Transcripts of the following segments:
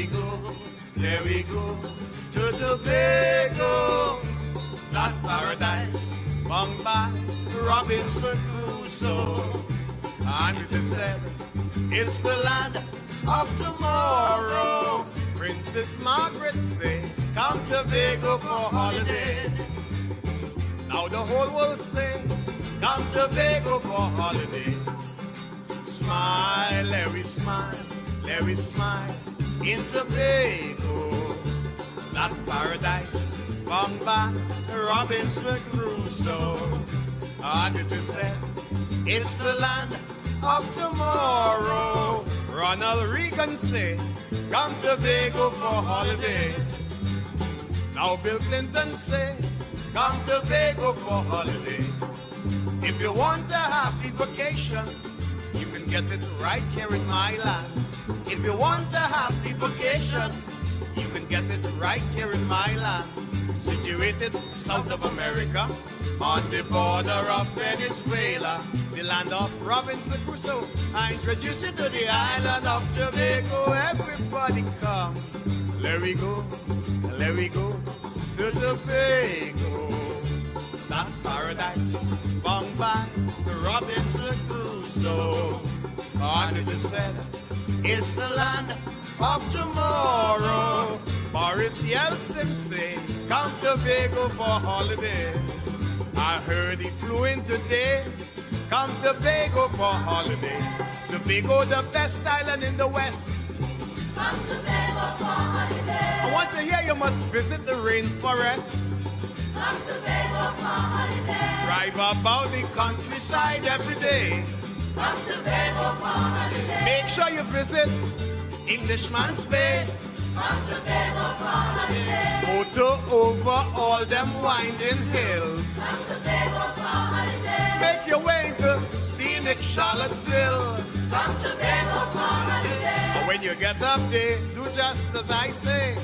there we go to Tobago, that paradise found by Robinson Crusoe. And it is said it's the land of tomorrow. Princess Margaret say, come to Tobago for holiday. Now the whole world say, come to Tobago for holiday. Smile, Larry, smile, Larry, smile in Tobago, that paradise found by Robinson Crusoe. And it is said, it's the land of tomorrow. Ronald Reagan say, come to Tobago for holiday. Now Bill Clinton say, come to Tobago for holiday. If you want a happy vacation, you can get it right here in my land. If you want a happy vacation, you can get it right here in my land. Situated south of America, on the border of Venezuela, the land of Robinson Crusoe. I introduce you to the island of Tobago. Everybody come, let we go to Tobago, that paradise found by Robinson Crusoe. And it is said, it's the land of tomorrow. Boris Yeltsin say, come to Tobago for holiday. I heard he flew in today. Come to Tobago for holiday. Tobago, the best island in the West. Come to Tobago for holiday. Once a year you must visit the rainforest. Come to Tobago for holiday. Drive about the countryside every day. Come to Tobago for holiday. Make sure you visit Englishman's Bay. Come to Tobago for holiday. Motor over all them winding hills. Come to Tobago for holiday. Make your way to scenic Charlottesville. Come to Tobago for holiday. And when you get up there, do just as I say.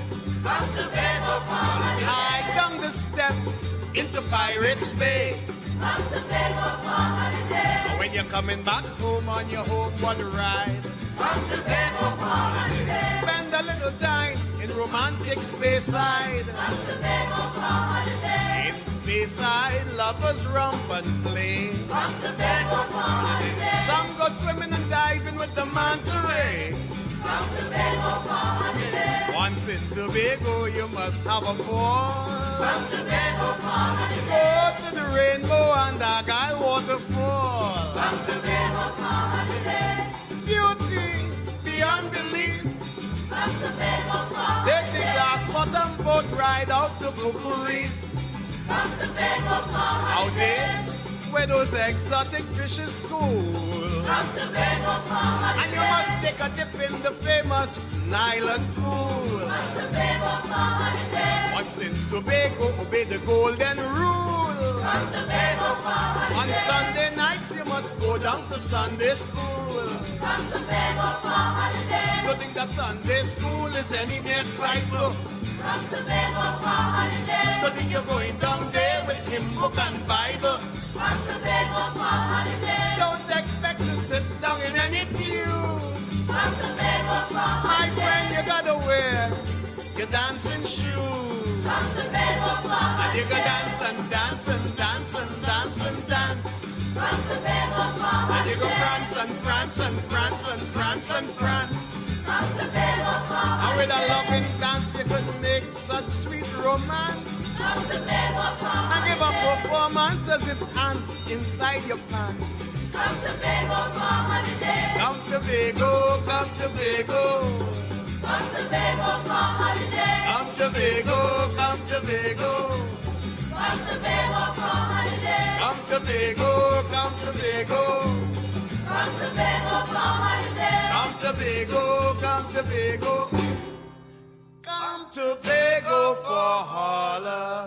Come to Tobago for holiday. Hike down the steps into Pirates Bay. Come to Tobago for holiday. And when you're coming back home on your homeward ride, come to Tobago for holiday. Spend a little time in romantic Speyside. Come to Tobago for holiday. In Speyside, lovers romp and play. Come to Tobago for holiday. Some go swimming and diving with the manta ray. Come to Tobago for holiday. Once in Tobago, you must have a ball. Come to Tobago for holiday. Go to the rainbow and Argyle waterfall. Come to Tobago for holiday. Beauty beyond belief. Come to Tobago for holiday. Take the glass bottom boat ride out to Pukuri. Come to Tobago for holiday. Out there, where those exotic fishes cool. Come to Tobago for holiday. And you must take a dip in the famous Nyland pool. Come to Tobago for holiday. Once in Tobago, obey the golden rule. Come to Tobago for holiday. On Sunday nights, you must go down to Sunday school. Come to Tobago for holiday. Don't think that Sunday school is any mere trifle. Come to Tobago for holiday. Don't think you're going down there with hymn book and Bible. Come to Tobago for holiday. Don't expect to sit down in any pew. Come to Tobago for holiday. My friend, you gotta wear your dancing shoes. Come to Tobago for holiday. And you can dance and dance and dance and dance and dance. Come to Tobago for holiday. And you go prance and prance and prance and prance and prance. Come to Tobago for holiday. And with a loving dance, you could make such sweet romance. Come to Tobago for holiday. And give a performance as if ants inside your pants. Come to Tobago for holiday. Come to Tobago, come to Tobago. Come to Tobago for holiday. Come to Tobago, come to Tobago. Come to Tobago for holiday. Come to Tobago, come to Tobago. Come to Tobago for holiday. Come to Tobago, come to Tobago. Come to Tobago for holiday.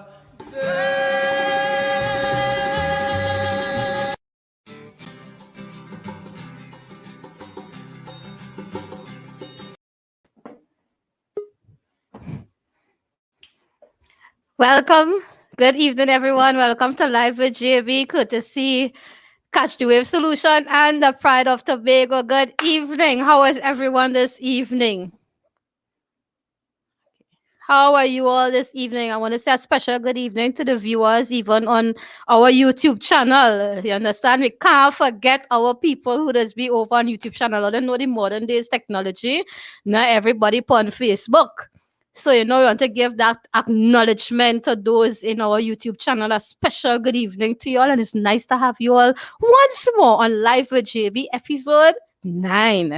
Welcome. Good evening, everyone. Welcome to Live with JB, courtesy Catch the Wave Solution and the Pride of Tobago. Good evening. How is everyone this evening? How are you all this evening? I want to say a special good evening to the viewers, even on our YouTube channel. You understand? We can't forget our people who does be over on YouTube channel. I don't know the modern days technology. Not everybody put on Facebook. So, we want to give that acknowledgement to those in our YouTube channel. A special good evening to you all. And it's nice to have you all once more on Live with JB episode 9.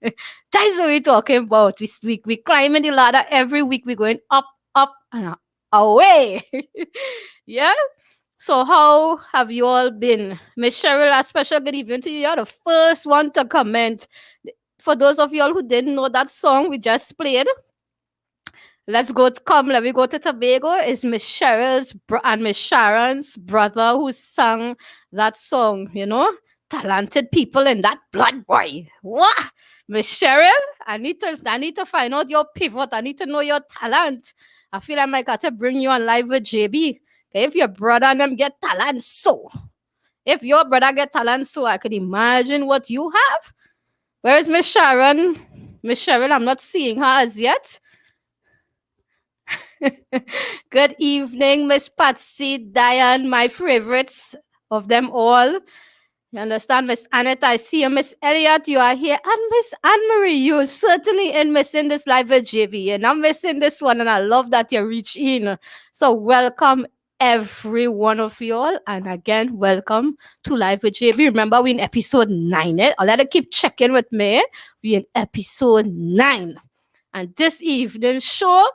That's what we're talking about this week. We're climbing the ladder every week. We're going up, up, and away. Yeah. So how have you all been? Miss Cheryl, a special good evening to you. You're the first one to comment. For those of you all who didn't know that song we just played, let me go to Tobago. Is Miss Cheryl's and Miss Sharon's brother who sang that song, Talented people in that blood, boy. What? Miss Cheryl, I need to find out your pivot. I need to know your talent. I feel I might got to bring you on Live with JB. Okay, if your brother and them get talent, so if your brother get talent, so I could imagine what you have. Where is Miss Sharon? Miss Cheryl, I'm not seeing her as yet. Good evening, Miss Patsy, Diane, my favorites of them all. You understand, Miss Annette? I see you, Miss Elliot. You are here, and Miss Anne Marie. You certainly ain't missing this live with JB, and I'm missing this one, and I love that you reach in. So welcome every one of you all, and again, welcome to Live with JB. Remember, we in episode 9. I'll let it keep checking with me. We in episode 9, and this evening show.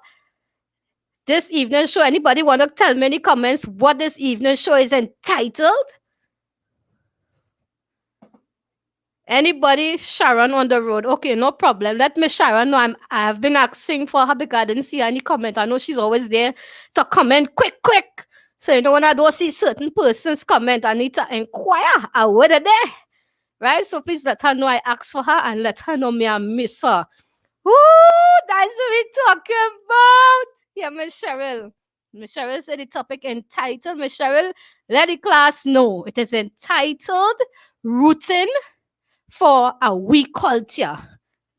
Anybody want to tell me in the comments what this evening show is entitled? Anybody? Sharon on the road. Okay, no problem. Let me Sharon know. I have been asking for her because I didn't see any comment. I know she's always there to comment quick. So when I don't see certain persons comment, I need to inquire. What are they? Right? So please let her know I asked for her and let her know me I miss her. Ooh, that's what we're talking about. Yeah, Miss Cheryl. Miss Cheryl said the topic entitled, Miss Cheryl, let the class know. It is entitled Rooting for a We Culture.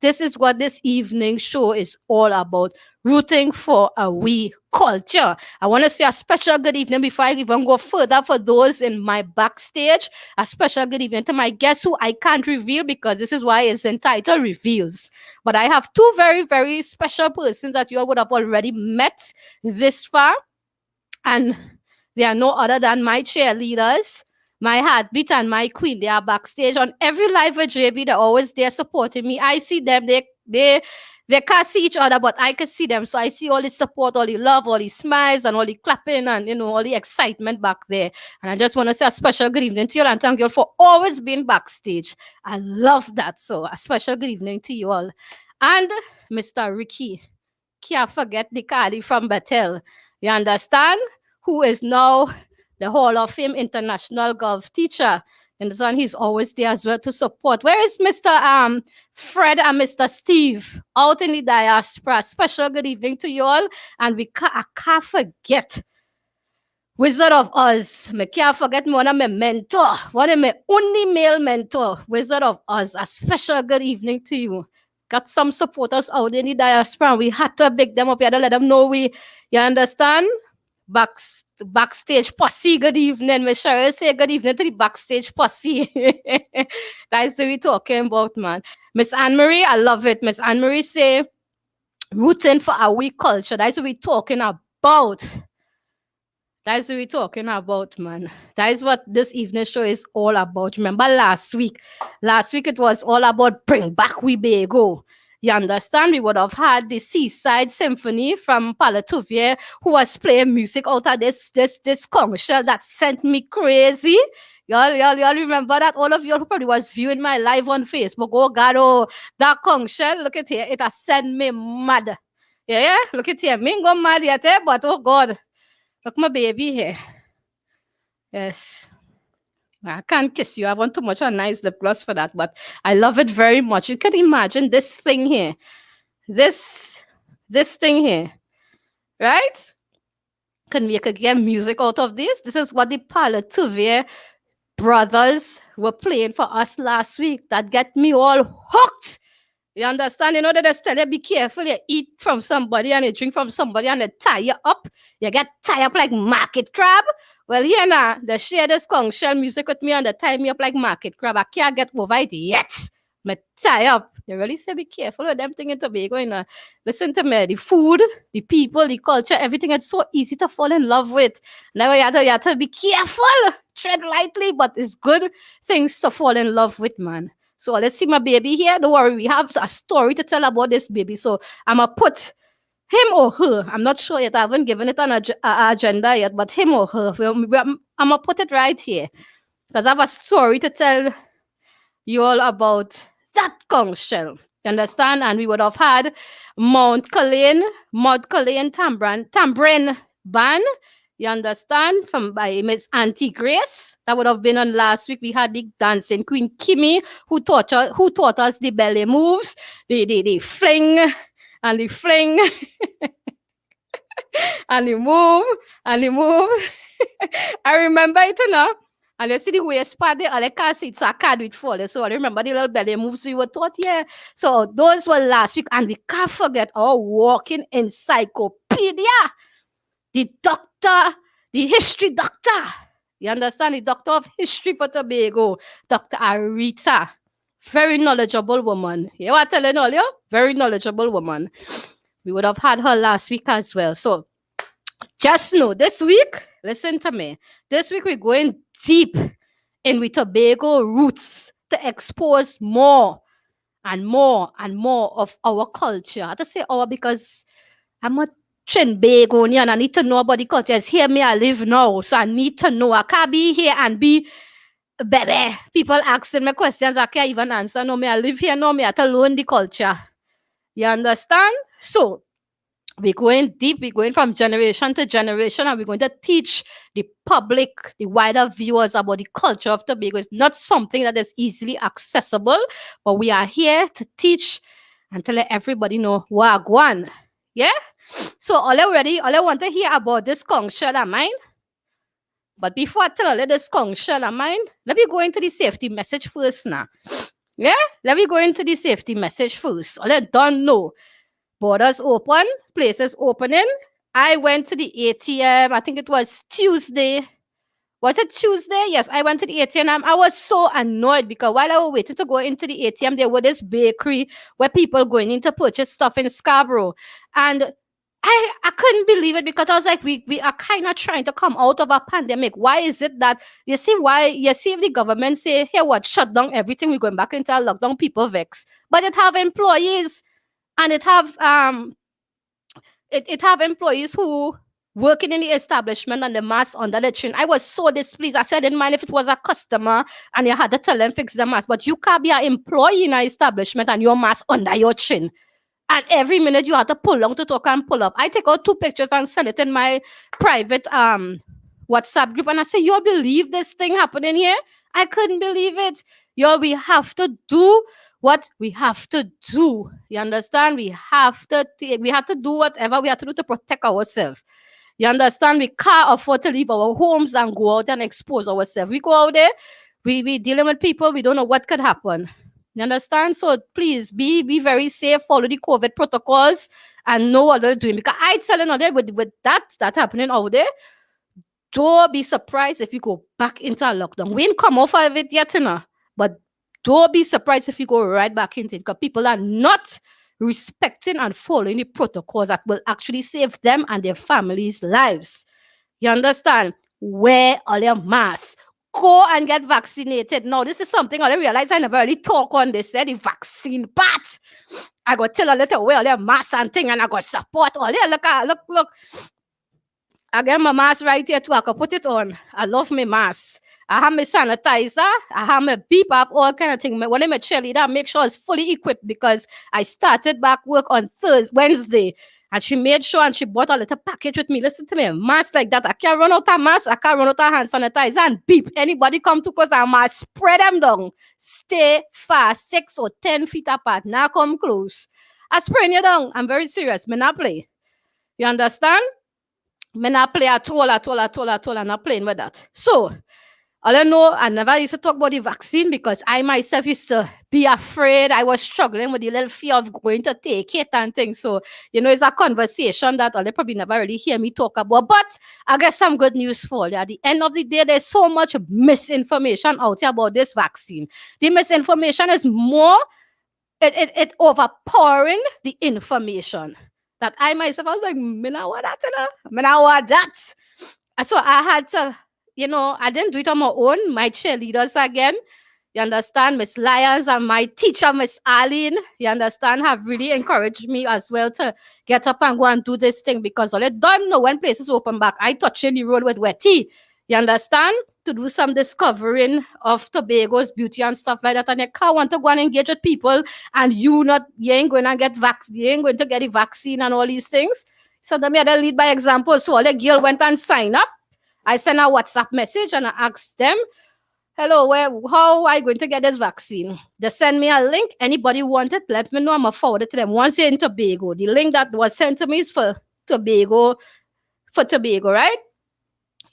This is what this evening show is all about. Rooting for a We Culture. I want to say a special good evening before I even go further for those in my backstage. A special good evening to my guests who I can't reveal because this is why it's entitled Reveals. But I have two very, very special persons that you all would have already met this far. And they are no other than my cheerleaders, my heartbeat, and my queen. They are backstage on every live with JB. They're always there supporting me. I see them. They can't see each other, but I can see them. So I see all the support, all the love, all the smiles, and all the clapping, and all the excitement back there. And I just want to say a special good evening to you, and thank you all for always being backstage. I love that. So a special good evening to you all. And Mr. Ricky, can't forget the Cardi from Bethel. You understand? Who is now the Hall of Fame International Golf teacher. And son, he's always there as well to support. Where is Mr. Fred and Mr. Steve out in the diaspora? Special good evening to you all. And I can't forget Wizard of Oz. I can't forget one of my mentor, one of my only male mentor, Wizard of Oz. A special good evening to you. Got some supporters out in the diaspora, and we had to pick them up. We had to let them know you understand? Backstage posse, good evening. Miss Cheryl say good evening to the backstage posse. That's what we're talking about, man. Miss Anne Marie, I love it. Miss Anne Marie say rooting for our We Culture. That's what we're talking about. That's what we're talking about, man. That is what this evening show is all about. Remember last week? Last week it was all about bring back we Bago. You understand? We would have had the Seaside Symphony from Palatuvier who was playing music out of this conch shell that sent me crazy. Y'all remember that? All of you who probably was viewing my live on Facebook. Oh God, that conch shell, look at here. It has sent me mad. Yeah, look at here. Me go mad yet, but oh God. Look my baby here. Yes. I can't kiss you. I want too much a nice lip gloss for that, but I love it very much. You can imagine this thing here. This thing here. Right? We could get music out of this. This is what the Palatuvier brothers were playing for us last week. That get me all hooked. You understand? You know, they just tell you, be careful. You eat from somebody and you drink from somebody and they tie you up. You get tied up like market crab. Well, here now, they share this conch shell music with me and they tie me up like market crab. I can't get over it yet. Me tie up. They really say be careful with them thing in Tobago. You know. Listen to me. The food, the people, the culture, everything is so easy to fall in love with. Now you have to be careful. Tread lightly, but it's good things to fall in love with, man. So let's see my baby here. Don't worry, we have a story to tell about this baby. So I'm gonna put him or her. I'm not sure yet. I haven't given it an agenda yet, but him or her. I'm gonna put it right here because I have a story to tell you all about that conch shell. You understand? And we would have had Mount Cullen, Tambrin Band. You understand? From by Miss Auntie Grace. That would have been on last week. We had the dancing Queen Kimmy who taught us the belly moves, the fling and the fling and the move and the move. I remember it, you know. And you see the waist part there, I can't see it, so I can't do it for you. So I remember the little belly moves we were taught here. So those were last week, and we can't forget our walking encyclopedia. The doctor, the history doctor. You understand? The doctor of history for Tobago, Dr. Arita. Very knowledgeable woman. You know what I'm telling all you? Very knowledgeable woman. We would have had her last week as well. So just know, this week, listen to me. This week we're going deep in with Tobago roots to expose more and more and more of our culture. I have to say our because I'm a Trinbagonian and I need to know about the culture. It's here me I live now. So I need to know. I can't be here and be baby. People asking me questions I can't even answer. No, me I live here now. Me I have to learn the culture. You understand? So we're going deep, we're going from generation to generation, and we're going to teach the public, the wider viewers about the culture of Tobago. It's not something that is easily accessible, but we are here to teach and to let everybody know Wagwan. Yeah? So all I want to hear about this conch shell of mine. But before I tell you this conch shell of mine, let me go into the safety message first now. Yeah? Let me go into the safety message first. All I don't know. Borders open, places opening. I went to the ATM. I think it was Tuesday. Was it Tuesday? Yes, I went to the ATM. I was so annoyed because while I was waiting to go into the ATM, there was this bakery where people going in to purchase stuff in Scarborough. And I couldn't believe it because I was like, we are kind of trying to come out of a pandemic. Why is it that you see if the government say, hey, what, shut down everything, we're going back into a lockdown, people vex. But it have employees. And it have employees who working in the establishment and the mask under the chin. I was so displeased. I said, I didn't mind if it was a customer and you had to tell them fix the mask, but you can't be an employee in an establishment and your mask under your chin. And every minute you have to pull on to talk and pull up. I take out 2 pictures and send it in my private WhatsApp group, and I say, y'all believe this thing happening here? I couldn't believe it. Y'all, we have to do what we have to do. You understand? We have to do whatever we have to do to protect ourselves. You understand? We can't afford to leave our homes and go out and expose ourselves. We go out there, we dealing with people, we don't know what could happen. You understand? So please be very safe, follow the COVID protocols and know what they're doing. Because I tell you now with that happening out there, don't be surprised if you go back into a lockdown. We ain't come off of it yet, you know, but don't be surprised if you go right back into it because people are not respecting and following the protocols that will actually save them and their families' lives. You understand? Wear all your masks. Go and get vaccinated. Now, this is something I realize I never really talk on this, the vaccine part. I got tell a little wear all your masks and thing, and I got support all there. Look. I got my mask right here too. I can put it on. I love my mask. I have my sanitizer. I have my beep up, all kind of thing. When I'm a cheerleader, I make sure it's fully equipped because I started back work on Wednesday. And she made sure and she bought a little package with me. Listen to me, a mask like that. I can't run out of mask. I can't run out of hand sanitizer and beep. Anybody come too close, I must spread them down. Stay far, 6 or 10 feet apart. Now come close. I spread you down. I'm very serious. Me not play. You understand? Me not play at all. I'm not playing with that. So, All I know, I never used to talk about the vaccine because I myself used to be afraid. I was struggling with the little fear of going to take it and things. So, it's a conversation that they probably never really hear me talk about. But I guess some good news for you. At the end of the day, there's so much misinformation out here about this vaccine. The misinformation is more, it overpowering the information. That I myself, I was like, me not want that, me not want that. So I had to, I didn't do it on my own. My cheerleaders again, you understand, Miss Lyons and my teacher, Miss Arlene, you understand, have really encouraged me as well to get up and go and do this thing because all I don't know when places open back, I touch in the road with Wetty, you understand, to do some discovering of Tobago's beauty and stuff like that. And you can't want to go and engage with people and you ain't going to get you ain't going to get the vaccine and all these things. So they made a lead by example. So all the girl went and signed up. I sent a WhatsApp message and I asked them, hello, how are you going to get this vaccine? They send me a link. Anybody want it? Let me know. I'm going to forward it to them. Once you're in Tobago, the link that was sent to me is for Tobago, right?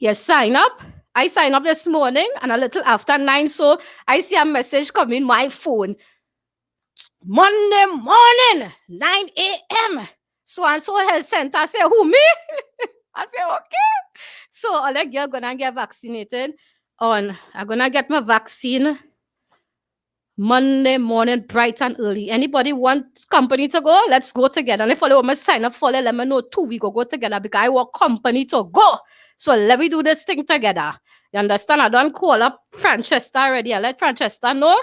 You sign up. I signed up this morning and a little after 9, so I see a message come in my phone. Monday morning, 9 a.m. So and so health center. I say, who, me? I say, okay. So all the girl gonna get vaccinated I'm gonna get my vaccine Monday morning, bright and early. Anybody want company to go? Let's go together. And if I want to sign up for it, let me know too. We go together because I want company to go. So let me do this thing together. You understand? I don't call up Francesca already. I let Francesca know.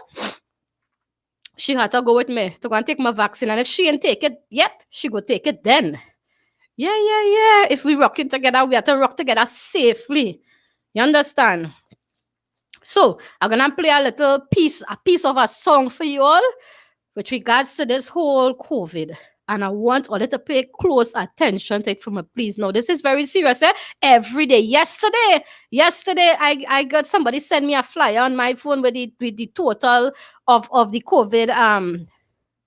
She had to go with me to go and take my vaccine. And if she ain't take it yet, she go take it then. Yeah. If we rocking together, we have to rock together safely. You understand? So I'm gonna play a piece of a song for you all with regards to this whole COVID. And I want all to pay close attention to it from a please. No, this is very serious. Every day. Yesterday, I got somebody send me a flyer on my phone with the total of the COVID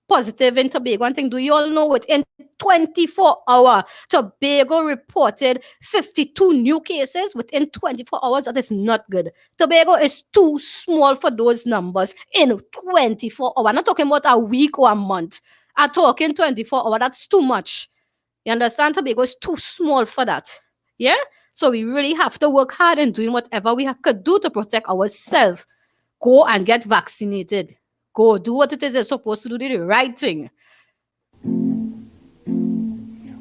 positive in Tobago. One thing, do you all know within 24 hours, Tobago reported 52 new cases within 24 hours? That is not good. Tobago is too small for those numbers in 24 hours. I'm not talking about a week or a month. I'm talking 24 hours. That's too much. You understand? Tobago is too small for that. Yeah? So we really have to work hard in doing whatever we could do to protect ourselves. Go and get vaccinated. Go do what it is you're supposed to do, the right thing.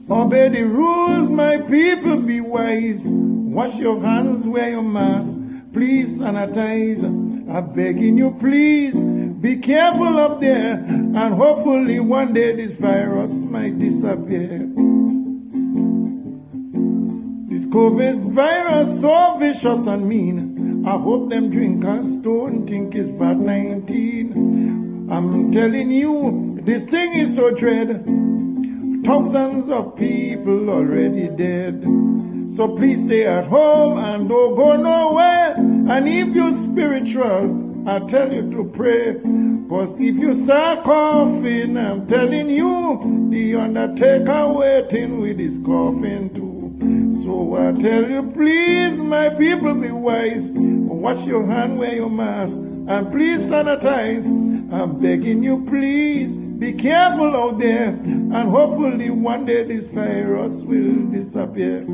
Obey the rules, my people, be wise. Wash your hands, wear your mask. Please sanitize. I'm begging you, please. Be careful up there. And hopefully one day this virus might disappear. This COVID virus so vicious and mean. I hope them drinkers don't think it's bad 19. I'm telling you, this thing is so dread. Thousands of people already dead. So please stay at home and don't go nowhere. And if you're spiritual, I tell you to pray. Because if you start coughing, I'm telling you, the undertaker waiting with his coffin too. So I tell you, please, my people, be wise. Wash your hand, wear your mask, and please sanitize. I'm begging you, please, be careful out there, and hopefully one day this virus will disappear.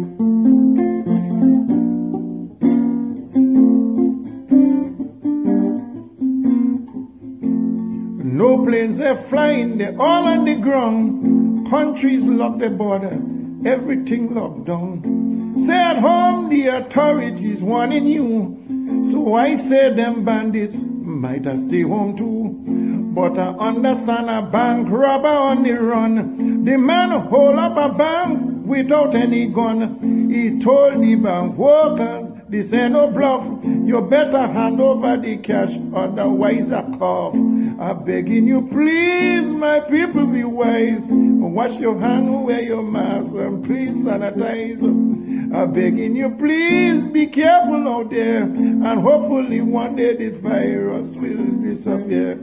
No planes are flying, they're all on the ground. Countries lock their borders, everything locked down. Stay at home, the authorities warning you. So I say them bandits might have stay home too. But I understand a bank robber on the run. The man hold up a bank without any gun. He told the bank workers, this ain't no bluff. You better hand over the cash, otherwise I cough. I'm begging you, please, my people, be wise. Wash your hand, wear your mask, and please sanitize. I'm begging you, please, be careful out there. And hopefully one day this virus will disappear.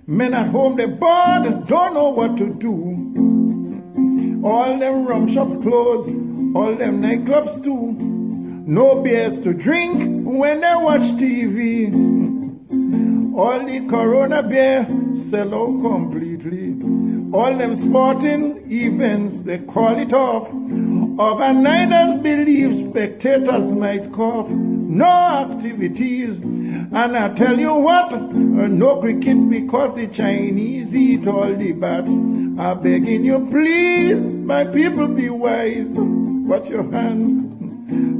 Men at home they bored, don't know what to do. All them rum shop closed, all them nightclubs too. No beers to drink when they watch TV. All the Corona beer sell out completely. All them sporting events, they call it off. Organizers believe spectators might cough. No activities. And I tell you what, no cricket because the Chinese eat all the bats. I'm begging you, please, my people, be wise. Wash your hands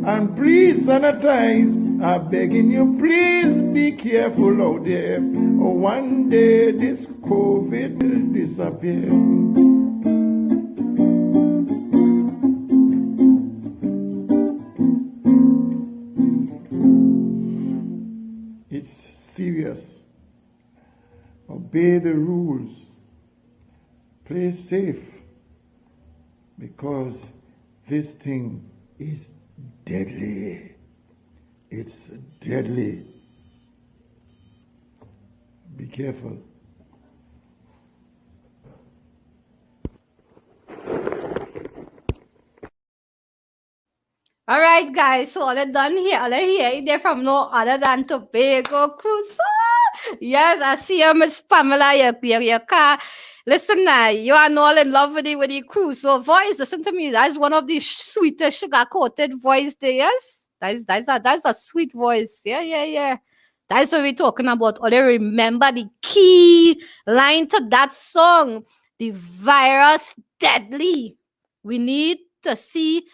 and please sanitize. I'm begging you, please be careful out there. One day this COVID will disappear. It's serious. Obey the rules. Play safe. Because this thing is deadly. It's deadly. Be careful. All right, guys. So all done here. All here. They're from no other than Tobago Crusoe. Yes, I see you, Miss Pamela. Your car. Listen now, you are all in love with the Crusoe voice. Listen to me. That's one of the sweetest sugar-coated voice there. Yes, that's a sweet voice. Yeah. That's what we're talking about. Only remember the key line to that song. The virus deadly. We need to see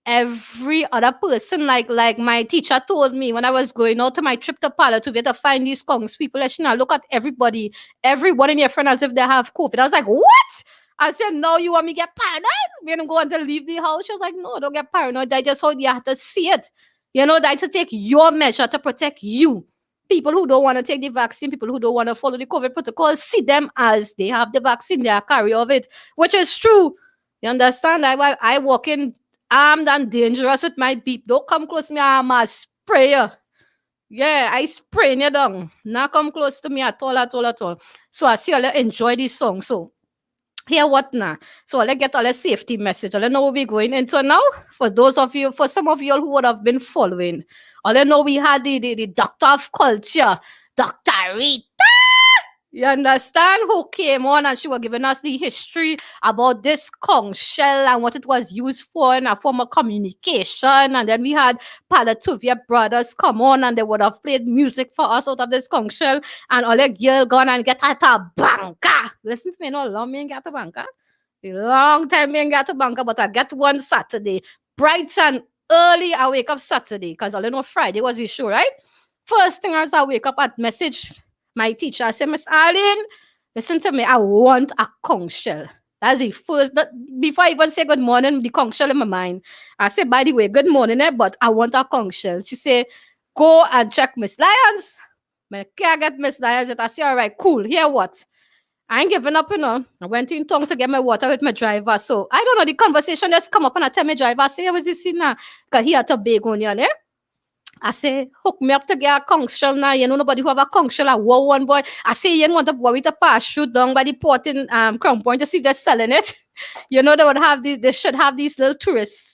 every other person, like my teacher told me when I was going out to my trip to Palo to find these Kongs people. Now look at everyone in your friend as if they have COVID. I was like, what? I said, no, you want me to get paranoid? When I'm going to leave the house, she was like, no, don't get paranoid. That's just how you have to see it. You know, that's to take your measure to protect you. People who don't want to take the vaccine, people who don't want to follow the COVID protocol, see them as they have the vaccine, they are carrier of it, which is true. You understand? I walk in armed and dangerous with my beep. Don't come close to me, I'm a sprayer. Yeah, I spray you down. Not come close to me at all. So I see you enjoy this song. So here what now? So let's get all the safety message. I know what we're going into now. For some of you who would have been following, I know we had the doctor of culture, Dr. Rita. You understand? Who came on and she was giving us the history about this conch shell and what it was used for in a form of communication. And then we had Palatuvia brothers come on and they would have played music for us out of this conch shell. And all the girl gone and get at a banker. Listen to me, no long me ain't get a banker. A long time me ain't get a banker, but I get one Saturday. Bright and early, I wake up Saturday because I know Friday was the show, right? First thing as I wake up, at message my teacher, I said, Miss Arlene, listen to me, I want a conch shell. That's the first, before I even say good morning, the conch shell in my mind. I said, by the way, good morning, but I want a conch shell. She said, go and check Miss Lyons. I can't get Miss Lyons. I said, all right, cool. Here what? I ain't giving up, I went in town to get my water with my driver. So I don't know, the conversation just come up and I tell my driver, I say, what's this in now? Because he had a big one, yeah. I say, hook me up to get a conch shell now. You know, nobody who have a conch shell. I wore one boy. I say, you want to worry to pass shoot down by the port in Crown Point to see if they're selling it. You know, they should have these little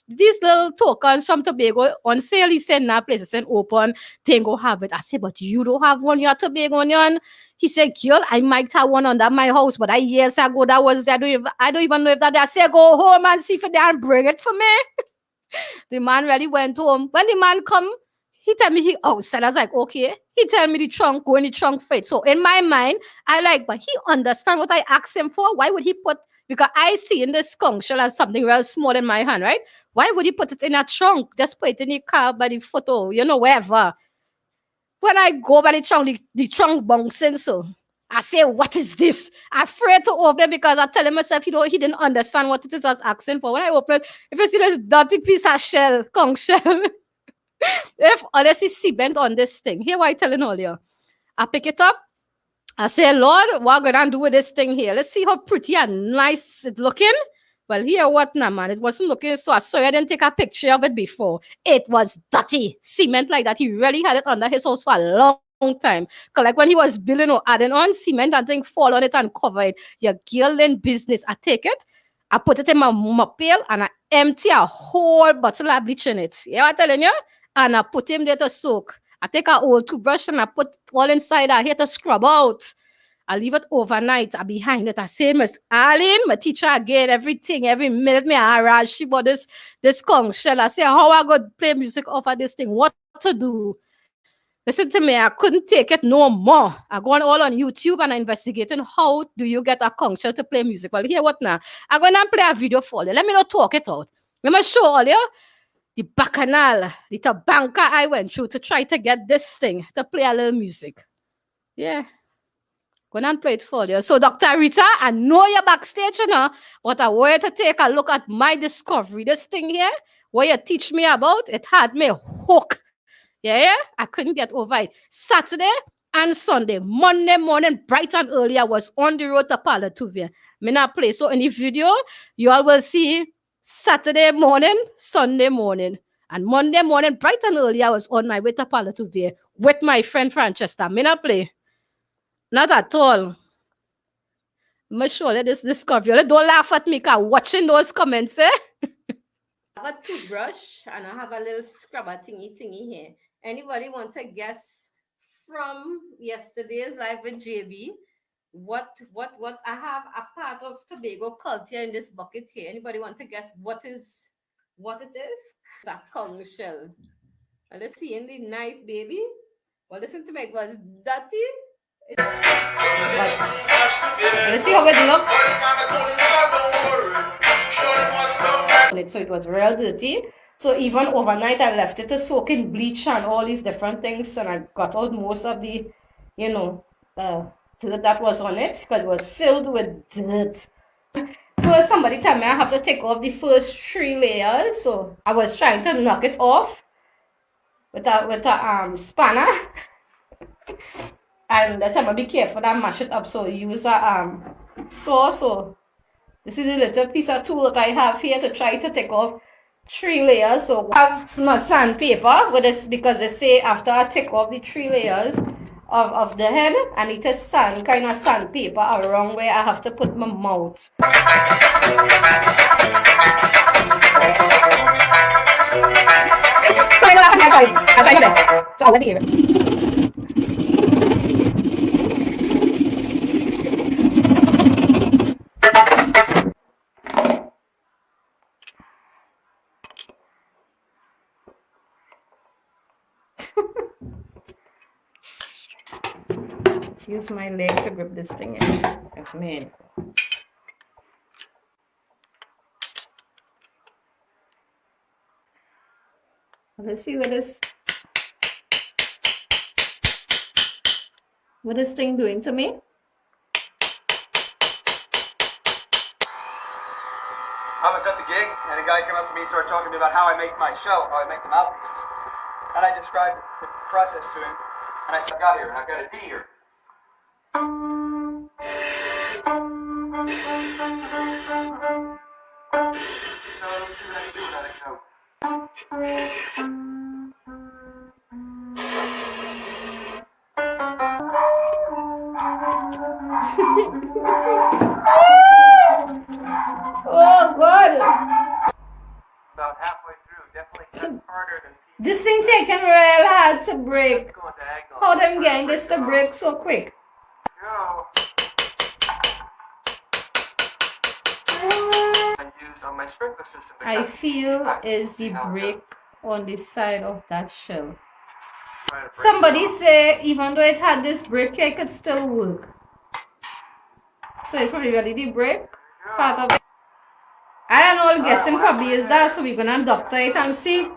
these little tokens from Tobago on sale. He said, nah, places ain't open. They go have it. I say, but you don't have one. You're Tobago on. He said, girl, I might have one under my house, but years ago that was there. I don't even know if that. I say, go home and see if they can bring it for me. The man really went home. When the man come, he tell me he outside. I was like, okay. He tell me the trunk, go in the trunk fit. So in my mind, but he understand what I asked him for. Why would he put, because I see in this conch shell as something real small in my hand, right? Why would he put it in a trunk? Just put it in the car by the photo, wherever. When I go by the trunk bouncing, so I say, what is this? I'm afraid to open it because I tell him myself, he didn't understand what it is I was asking for. When I open it, if you see this dirty piece of shell, conch shell, if unless it's cement on this thing, here what I telling all you. I pick it up. I say, Lord, what are gonna do with this thing here? Let's see how pretty and nice it's looking. Well, here what now, man? It wasn't looking so. Sorry, I didn't take a picture of it before. It was dirty cement like that. He really had it under his house for a long time. Cause like when he was building or adding on cement and thing, fall on it and cover it. Your girl in business. I take it, I put it in my mop pail and I empty a whole bottle of bleach in it. You know what I'm telling you? And I put him there to soak. I take an old toothbrush and I put all inside. I here to scrub out. I leave it overnight. I behind it. I say, Miss Arlene, my teacher again, everything, every minute me I rush she about this conch shell. I say, how I go play music off of this thing? What to do? Listen to me, I couldn't take it no more. I go on all on YouTube and I investigating how do you get a conch shell to play music. Well, here what now? I go and play a video for you. Let me not talk it out. Let me show all you the bacchanal, the tabanka I went through to try to get this thing to play a little music. Yeah. Go and play it for you. So, Dr. Rita, I know you're backstage, you know, but I want you to take a look at my discovery. This thing here, what you teach me about, it had me hooked. Yeah, I couldn't get over it. Saturday and Sunday, Monday morning, bright and early, I was on the road to Palatuvia. Me not play. So in the video, you all will see Saturday morning, Sunday morning, and Monday morning, bright and early, I was on my way to Palatuvia with my friend Francesca. Me not play. Not at all. I'm sure that this discovery. Don't laugh at me, because watching those comments, eh? I have a toothbrush and I have a little scrubber thingy here. Anybody want to guess from yesterday's live with JB what I have a part of Tobago culture in this bucket here? Anybody want to guess what it is? It's a conch shell. Well, let's see in the nice baby. Well, listen to me, it was dirty. Let's see how it looks. So it was real dirty. So even overnight, I left it to soak in bleach and all these different things, and I got out most of the, dirt that was on it because it was filled with dirt. First, somebody tell me I have to take off the first 3 layers, so I was trying to knock it off with a spanner, and that time I be careful that I mash it up. So use a saw. So this is a little piece of tool that I have here to try to take off 3 layers. So I have my sandpaper with this because they say after I take off the 3 layers of the head, I need to sandpaper around where I have to put my mouth. I'll try my best. So I'll let you hear it. Use my leg to grip this thing in. That's me. Let's see what this thing doing to me. I was at the gig, and a guy came up to me and started talking to me about how I make my show, how I make the mouthpieces. And I described the process to him, and I said, I got here, and I've got a D here. Oh God! About halfway through, definitely cut harder than people. This thing taking real hard to break. How them getting this to break so quick? Go. I use on my sprinkler system. I feel is the break on the side of that shell. Somebody say even though it had this break, it could still work. So it's probably really the break part of it. I don't know, guessing probably is that, so we're gonna doctor it and see.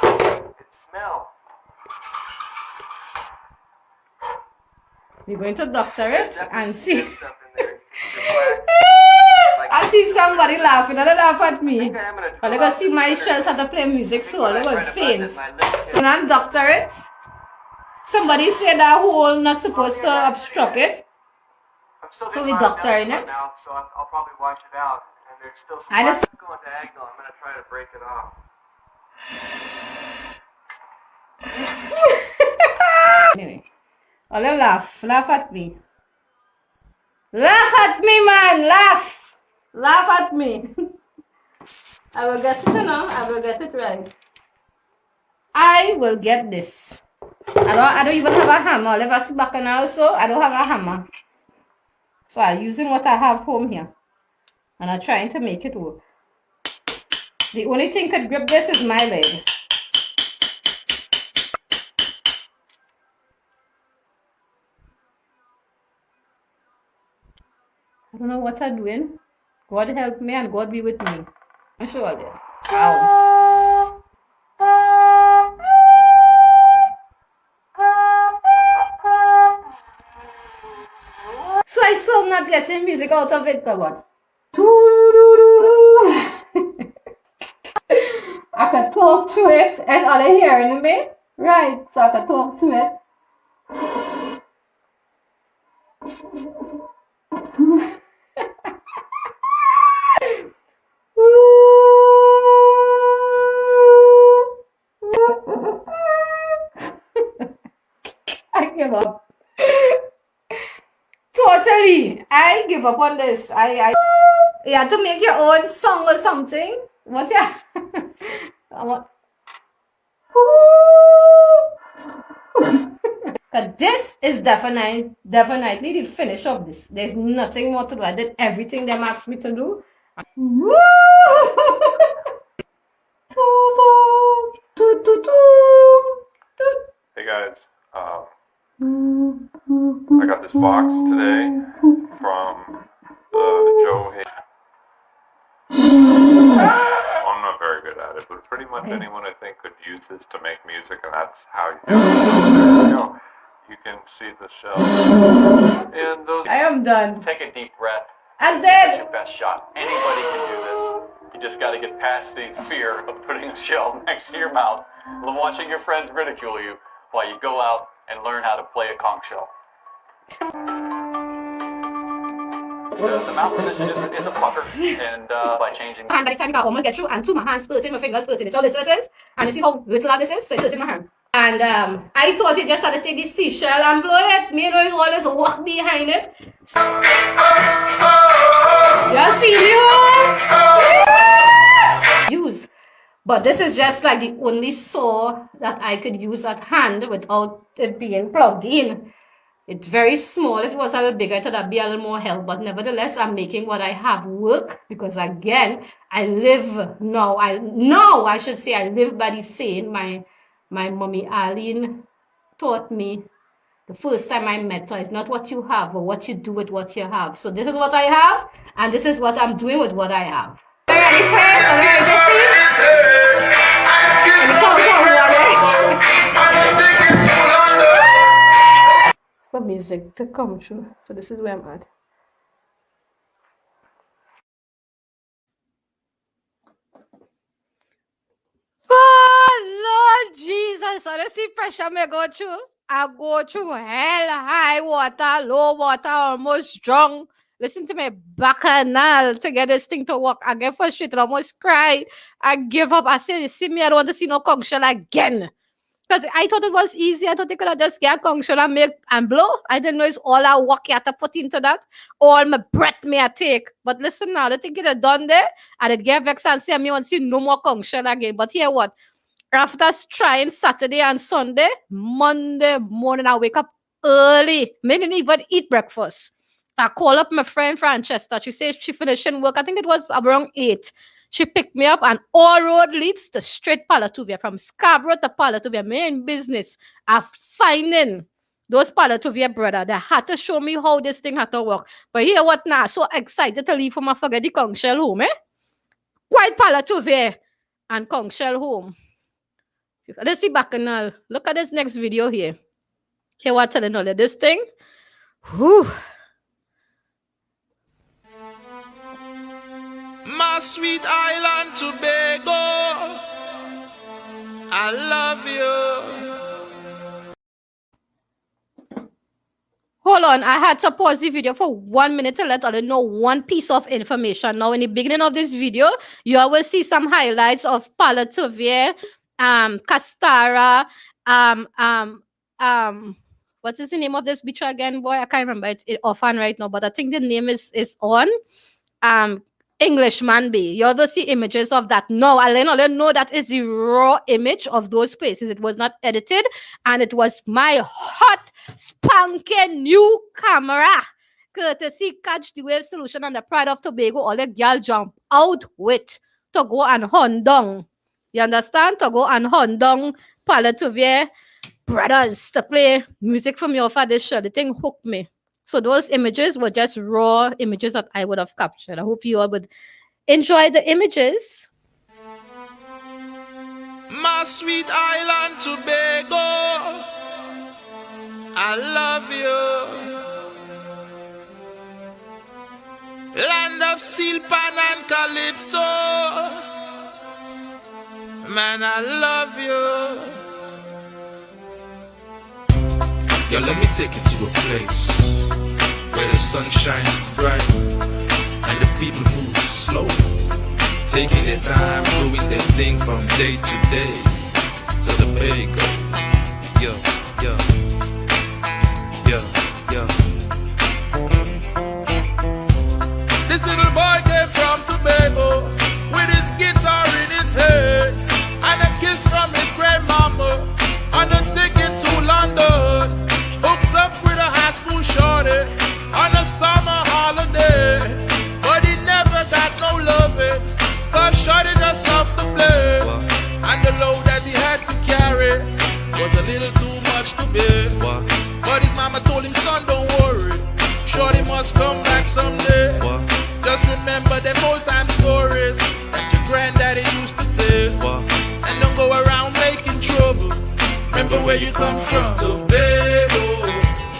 It smells. We're going to doctor it and see. Stuff in there. I see somebody laughing, and they laugh at me. But they go see my shells how to play music, so they go faint. So now doctor it. Somebody said that hole not supposed to obstruct it. So we doctoring it. So I'll probably wash it out. And there's still some I just going diagonal. I'm going to try to break it off. Anyway. Oh, laugh. Laugh at me. Laugh at me, man. Laugh. Laugh at me. I will get it now. I will get it right. I will get this. I don't even have a hammer. Let us back now, so I don't have a hammer. So I'm using what I have home here. And I'm trying to make it work. The only thing could grip this is my leg. I don't know what I'm doing. God help me and God be with me. I'm sure I did. Ow. So I still not getting music out of it, come on. I could talk through it and are they hearing me? Right, so I could talk through it. I give up. Totally. I give up on this. You have to make your own song or something. What yeah? But this is definitely the finish of this. There's nothing more to do. I did everything they asked me to do. Hey guys, I got this box today from Joe Hay. I'm not very good at it, but pretty much anyone I think could use this to make music, and that's how you do it. There you go. You can see the shell. And those. I am done. Take a deep breath. I'm That's dead. your best shot. Anybody can do this. You just got to get past the fear of putting a shell next to your mouth and watching your friends ridicule you while you go out and learn how to play a conch shell. The mouth position is a pucker, and by changing. And by the time I almost get through, and two my hands hurting, my fingers hurting. It's all this is. And you see how little this is? So it's hurting my hand. And I thought it just had to take this seashell and blow it. Me know it's all this work behind it. You see me yes! Use. But this is just like the only saw that I could use at hand without it being plugged in. It's very small. If it was a little bigger, it would be a little more help. But nevertheless, I'm making what I have work because again, I live now. I should say I live by the saying my mommy Arlene taught me the first time I met her. It's not what you have, but what you do with what you have. So this is what I have, and this is what I'm doing with what I have. Are you ready for it? Are you ready to see? For music to come through. So this is where I'm at. Oh Lord Jesus, honestly, pressure may go through. I go through hell, high water, low water, almost drunk. Listen to me, bacchanal to get this thing to work. I get frustrated, almost cry. I give up. I say, you see me, I don't want to see no conch shell again. Because I thought it was easy. I thought they could have just get a conch shell and make and blow. I didn't know it's all our work you have to put into that. All my breath may I take. But listen now, the thing get done there, and it get vexed and say, me want to see no more conch shell again. But here what? After trying Saturday and Sunday, Monday morning, I wake up early. Me didn't even eat breakfast. I call up my friend Francesca. She says she finishing work. I think it was around 8. She picked me up, and all road leads to straight Palatuvia. From Scarborough to Palatuvia, main business of finding those Palatuvia brother. They had to show me how this thing had to work. But here what now? So excited to leave for my forget the conch shell home, eh? Quite Palatuvia and conch shell home. Let's see bacchanal. Look at this next video here. Here what telling all of this thing. Whew. My sweet island Tobago, I love you. Hold on, I had to pause the video for 1 minute to let all know one piece of information. Now, in the beginning of this video, you will see some highlights of Palatuvia, Castara, what is the name of this beach again, boy? I can't remember it offhand right now, but I think the name is on Englishman Bay. You also see images of that. No, I only know that is the raw image of those places. It was not edited, and it was my hot, spanking new camera. Courtesy Catch the Wave Solution and the Pride of Tobago. All the girl jump out with to go and hunt down. You understand? To go and hunt down Palatuvia brothers to play music from your father's show. The thing hooked me. So those images were just raw images that I would have captured. I hope you all would enjoy the images. My sweet island Tobago, I love you. Land of steel pan and calypso, man, I love you. Yo, let me take you to a place where the sun shines bright and the people move slow, taking their time, doing their thing from day to day. Tobago, yo, yo, yo, yo. This little boy came from Tobago with his guitar in his hand and a kiss from his grandmama on a ticket to London. Hooked up with a high school shorty on a summer holiday, but he never got no loving, cause shorty just loved to play. And the load that he had to carry was a little too much to bear. But his mama told him, son, don't worry, shorty must come back someday. Just remember them old time stories that your granddaddy used to tell, and don't go around making trouble. Remember where you come from. Tobago,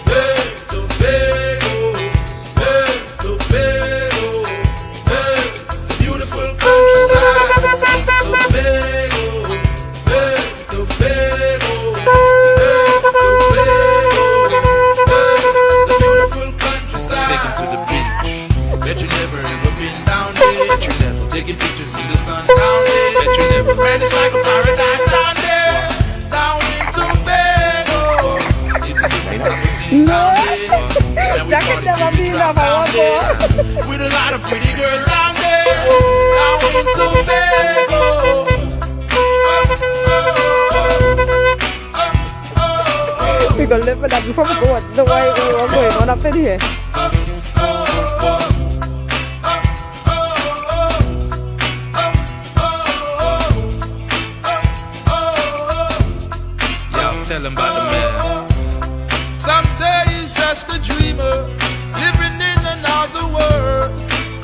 hey, Tobago, hey, Tobago, hey, beautiful countryside. Tobago, hey, Tobago, hey, Tobago, hey, the beautiful countryside. Take him to the beach. Bet you never ever been down there. Bet you never taking pictures in the sun down there. Bet you never read it's like a paradise down there. Down in Tobago. It's a different type of thing down there. And we party till we drop down there. With a lot of pretty girls down there. Down in Tobago. We're gonna live with that before we go the way we were going on up in here. Tell him about the man. Some say he's just a dreamer, living in another world.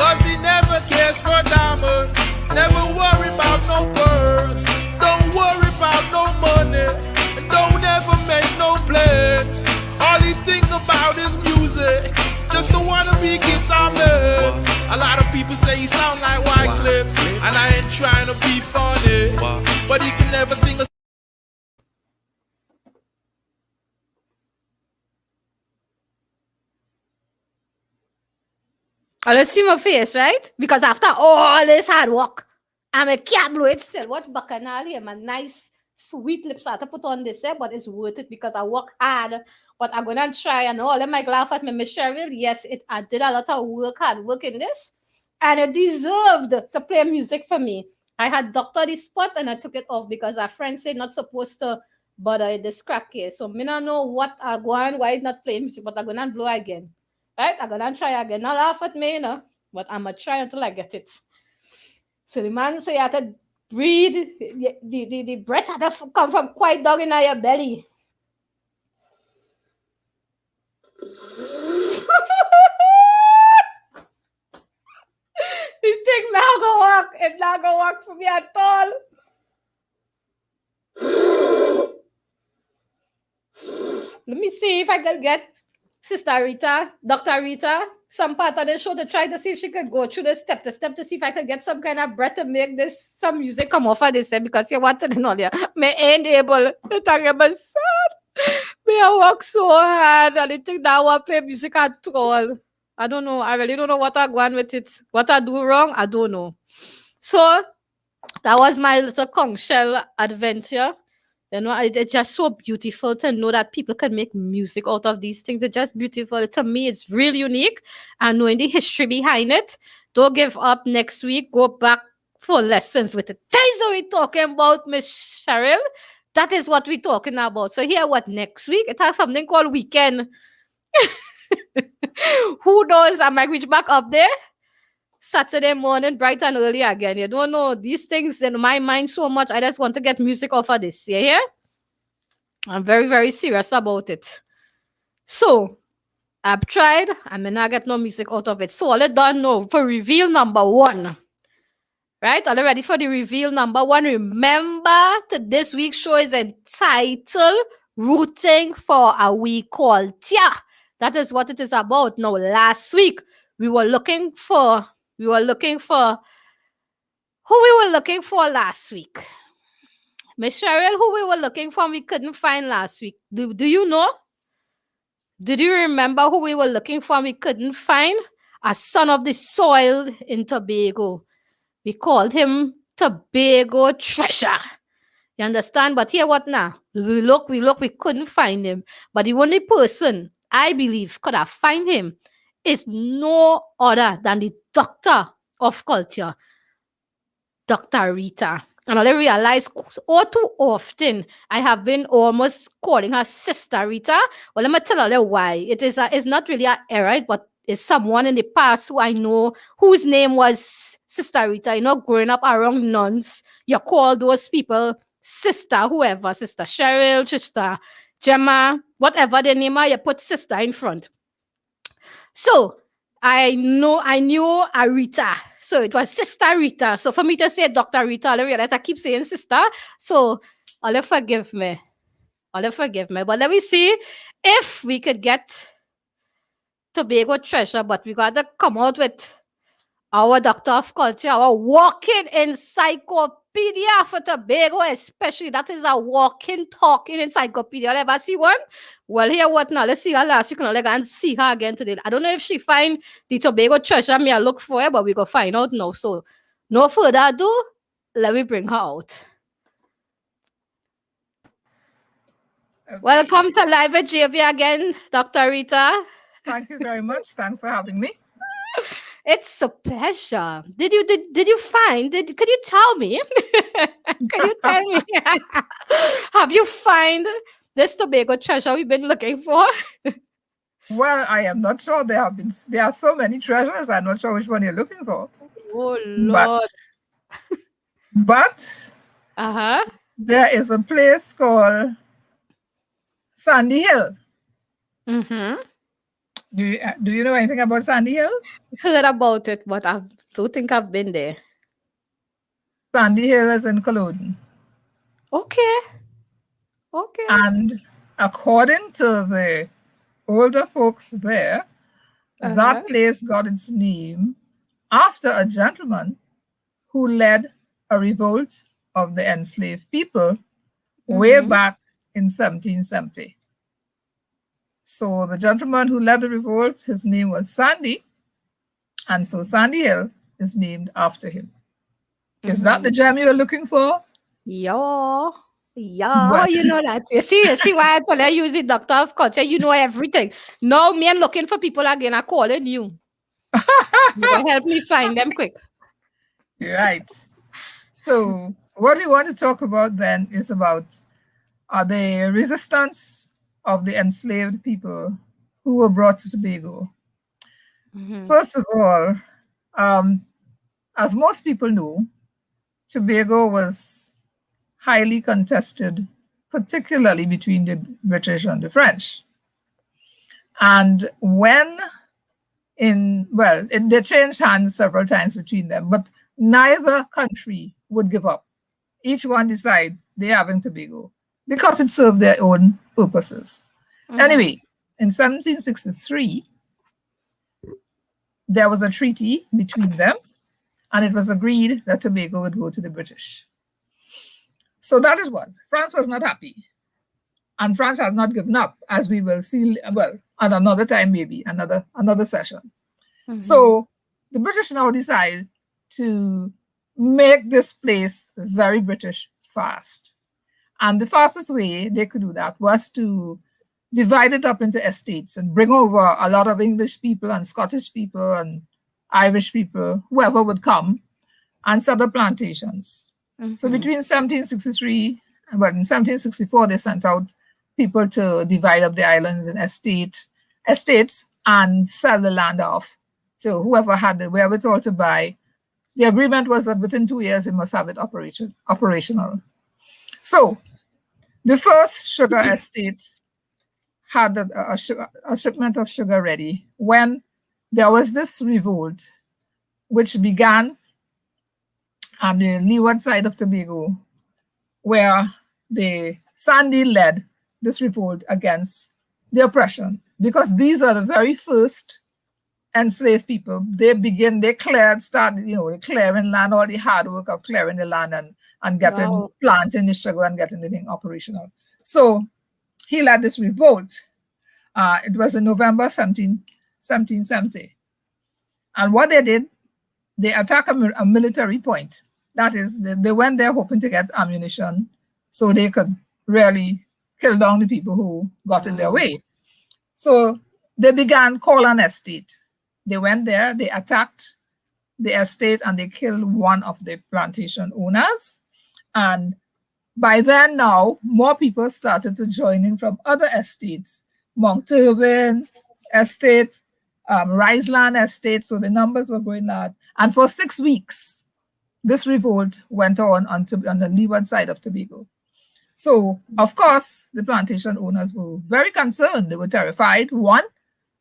Cause he never cares for diamonds, never worry about no birds, don't worry about no money, and don't ever make no plans. All he think about is music, just to wanna be guitar man. A lot of people say he sound like Wycliffe, and I ain't trying to be funny, but he can never sing a Oh, let's see my face, right? Because after all this hard work, I'm a can't blow it still. Watch Bacchanal here, my nice, sweet lips. I have to put on this, but it's worth it because I work hard. But I'm gonna try. And all them might laugh at me, Miss Cheryl. Yes, I did a lot of hard work in this, and it deserved to play music for me. I had doctored the spot and I took it off because our friends said not supposed to bother the scrap case. So me not know what I go on, why not play music, but I'm gonna blow again. Right? I'm gonna try again. Not laugh at me, but I'm gonna try until I get it. So the man say you have to breathe, the breath had to come from quite down in your belly. This thing now go work. It not go work for me at all. Let me see if I can get Sister Rita, Dr. Rita, some part of the show to try to see if she could go through the step to see if I could get some kind of breath to make some music come off of this, because you wanted to know, me ain't able to talk about sad. Me I work so hard and I think that I want to play music at all. I don't know. I really don't know what I go on with it. What I do wrong, I don't know. So that was my little conch shell adventure You know, it's just so beautiful to know that people can make music out of these things. It's just beautiful. To me, it's really unique. And knowing the history behind it, don't give up next week. Go back for lessons with it. That is what we're talking about, Miss Cheryl. That is what we're talking about. So here, what next week? It has something called weekend. Who knows? I might reach back up there Saturday morning, bright and early again. You don't know these things in my mind so much. I just want to get music off of this. You hear? I'm very, very serious about it. So I've tried. I may not get no music out of it. So all I done know for reveal number 1. Right? Are you ready for the reveal number 1? Remember, this week's show is entitled Rooting for a Week called Tia. That is what it is about. Now, last week we were looking for who we were looking for last week. Miss Cheryl, who we were looking for, we couldn't find last week. Do you know? Did you remember who we were looking for? We couldn't find a son of the soil in Tobago. We called him Tobago Treasure. You understand? But here what now? We look, we couldn't find him. But the only person I believe could have found him is no other than the doctor of culture, Dr. Rita. And I realize all too often I have been almost calling her Sister Rita. Well, let me tell you why. It's not really an error, but it's someone in the past who I know whose name was Sister Rita. You know, growing up around nuns, you call those people sister, whoever, Sister Cheryl, Sister Gemma, whatever the name are, you put sister in front. So I knew a Rita. So it was Sister Rita. So for me to say Dr. Rita, I realize I keep saying sister. So I'll forgive me. But let me see if we could get Tobago Treasure. But we got to come out with our Doctor of Culture, our walking encyclopedia for Tobago, especially. That is a walking, talking encyclopedia. Ever see one? Well, here what now? Let's see her last. You can only go and see her again today. I don't know if she find the Tobago Treasure. Me, I look for her, but we go find out now. So, no further ado, let me bring her out. Okay. Welcome to Live at JV again, Dr. Rita. Thank you very much. Thanks for having me. It's a pleasure. Could you tell me? Can you tell me? Have you find this Tobago treasure we've been looking for? Well, I am not sure. There are so many treasures. I'm not sure which one you're looking for. Oh Lord. But there is a place called Sandy Hill. Mm-hmm. Do you know anything about Sandy Hill? Heard about it, but I don't think I've been there. Sandy Hill is in Culloden. Okay. And according to the older folks there, that place got its name after a gentleman who led a revolt of the enslaved people way back in 1770. So the gentleman who led the revolt, his name was Sandy, and so Sandy Hill is named after him. Is that the gem you're looking for? Yeah, well, you know that. You see why I tell you use the Doctor of Culture. You know everything. Now me and looking for people again, I'm calling you. You will help me find them quick. Right. So what we want to talk about then is about the resistance of the enslaved people who were brought to Tobago. First of all, as most people know, Tobago was highly contested, particularly between the British and the French. And when they changed hands several times between them, but neither country would give up. Each one decided they're having Tobago because it served their own purposes. Anyway, in 1763, there was a treaty between them, and it was agreed that Tobago would go to the British. So that it was. France was not happy. And France has not given up, as we will see, well, at another time, maybe, another session. So the British now decide to make this place very British fast. And the fastest way they could do that was to divide it up into estates and bring over a lot of English people and Scottish people and Irish people, whoever would come, and set up plantations. So between 1763 and in 1764, they sent out people to divide up the islands in estates and sell the land off to whoever had the wherewithal to buy. The agreement was that within 2 years, it must have it operational. So the first sugar estate had a shipment of sugar ready when there was this revolt, which began on the leeward side of Tobago, where the Sandy led this revolt against the oppression, because these are the very first enslaved people. They started clearing land, all the hard work of clearing the land and getting, planting the sugar and getting the thing operational. So he led this revolt. It was in November 1770. And what they did, they attacked a military point. That is, they went there hoping to get ammunition so they could really kill down the people who got in their way. So they began Corlan Estate. They went there, they attacked the estate, and they killed one of the plantation owners. And by then now, more people started to join in from other estates, Mount Irvin Estate, Riseland Estate, so the numbers were going large. And for 6 weeks, this revolt went on the leeward side of Tobago. So, of course, the plantation owners were very concerned. They were terrified. One,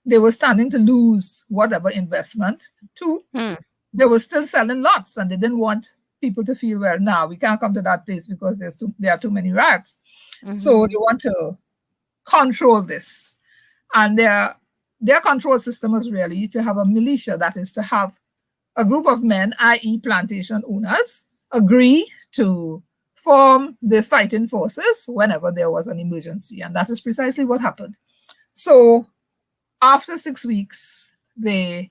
they were standing to lose whatever investment. Two, they were still selling lots, and they didn't want people to feel, well, now we can't come to that place because there are too many rats. So they want to control this. And their control system was really to have a militia, that is to have a group of men, i.e. plantation owners, agree to form the fighting forces whenever there was an emergency. And that is precisely what happened. So after 6 weeks, the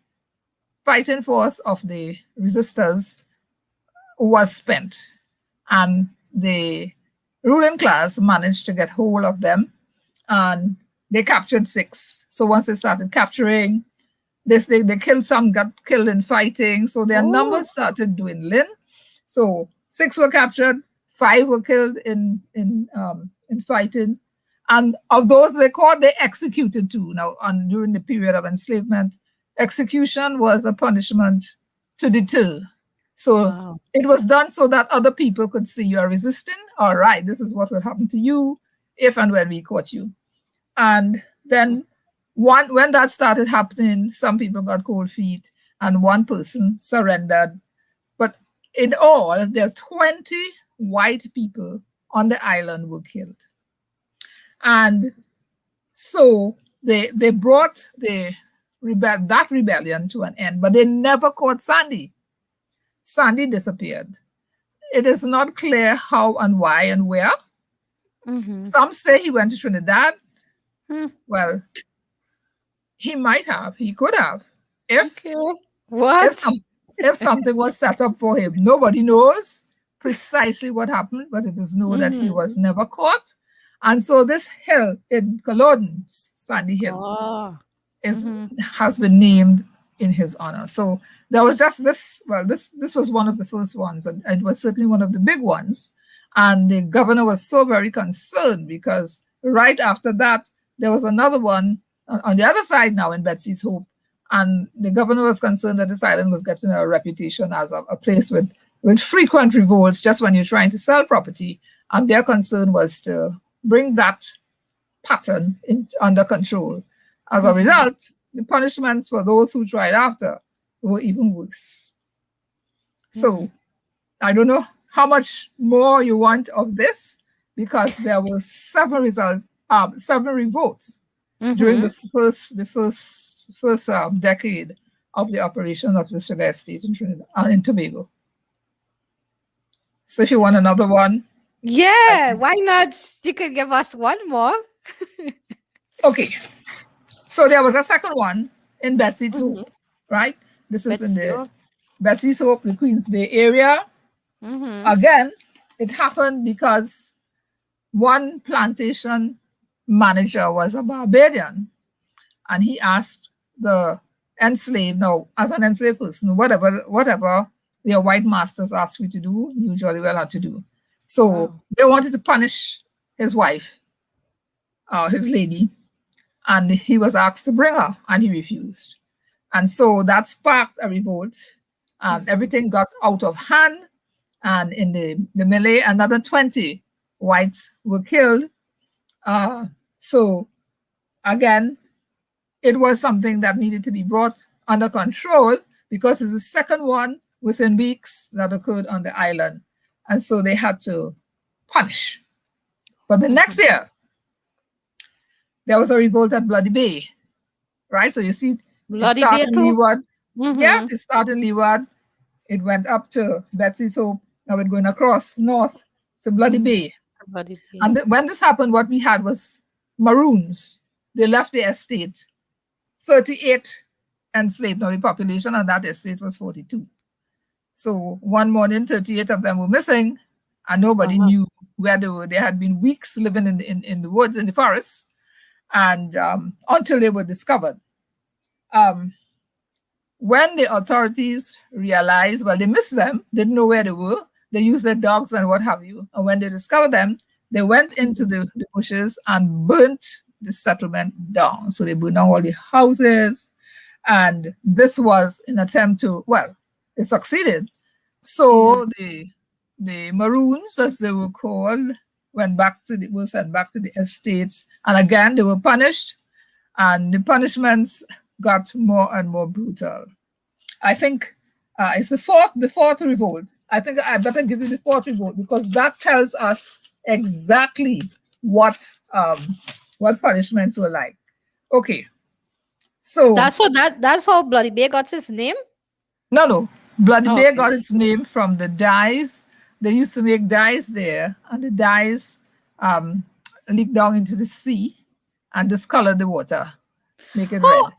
fighting force of the resistors was spent, and the ruling class managed to get hold of them, and they captured 6. So once they started capturing, they killed some, got killed in fighting. So their numbers started dwindling. So 6 were captured, 5 were killed in fighting. And of those they caught, they executed 2. Now, during the period of enslavement, execution was a punishment to deter. So it was done so that other people could see you are resisting. All right, this is what will happen to you if and when we caught you. And then when that started happening, some people got cold feet and one person surrendered. But in all, there are 20 white people on the island were killed. And so they brought that rebellion to an end, but they never caught Sandy. Sandy disappeared. It is not clear how and why and where. Some say he went to Trinidad. Well, he might have. He could have. If something was set up for him. Nobody knows precisely what happened, but it is known that he was never caught. And so this hill in Culloden, Sandy Hill, has been named in his honor. So there was just this, well, this was one of the first ones, and it was certainly one of the big ones. And the governor was so very concerned because right after that, there was another one on the other side now in Betsy's Hope. And the governor was concerned that this island was getting a reputation as a place with frequent revolts just when you're trying to sell property. And their concern was to bring that pattern under control. As a result, the punishments for those who tried after were even worse. So I don't know how much more you want of this, because there were several revolts during the first decade of the operation of the sugar estate in Trinidad and Tobago. So if you want another one. Yeah, why not? You could give us one more. Okay. So there was a second one in Betsy's Hope, right? This is in the Betsy's Hope, the Queens Bay area. Again, it happened because one plantation manager was a Barbadian, and he asked the enslaved, now as an enslaved person, whatever their white masters asked you to do, you jolly well had to do. So they wanted to punish his wife, his lady, and he was asked to bring her, and he refused. And so that sparked a revolt, and everything got out of hand. And in the melee, another 20 whites were killed. So again, it was something that needed to be brought under control, because it's the second one within weeks that occurred on the island. And so they had to punish. But the next year, there was a revolt at Bloody Bay, right? So you see, Bloody it started Bay in too? Leeward. Yes, it started in Leeward. It went up to Betsy Soap. Now it's going across north to Bloody Bay. Bloody Bay. And when this happened, what we had was Maroons. They left the estate. 38 enslaved. Now the population on that estate was 42. So one morning, 38 of them were missing, and nobody knew where they were. They had been weeks living in the woods, in the forest, and until they were discovered. When the authorities realized, well, they missed them, didn't know where they were, they used their dogs and what have you. And when they discovered them, they went into the bushes and burnt the settlement down. So they burned down all the houses. And this was an attempt to, well, it succeeded. So the Maroons, as they were called, were sent back to the estates. And again, they were punished. And the punishments got more and more brutal. I think it's the fourth revolt. I think I better give you the fourth revolt, because that tells us exactly what punishments were like. Okay, so That's how Bloody Bay got his name? No. Bloody Bay got its name from the dyes. They used to make dyes there, and the dyes leaked down into the sea and discolored the water, make it red.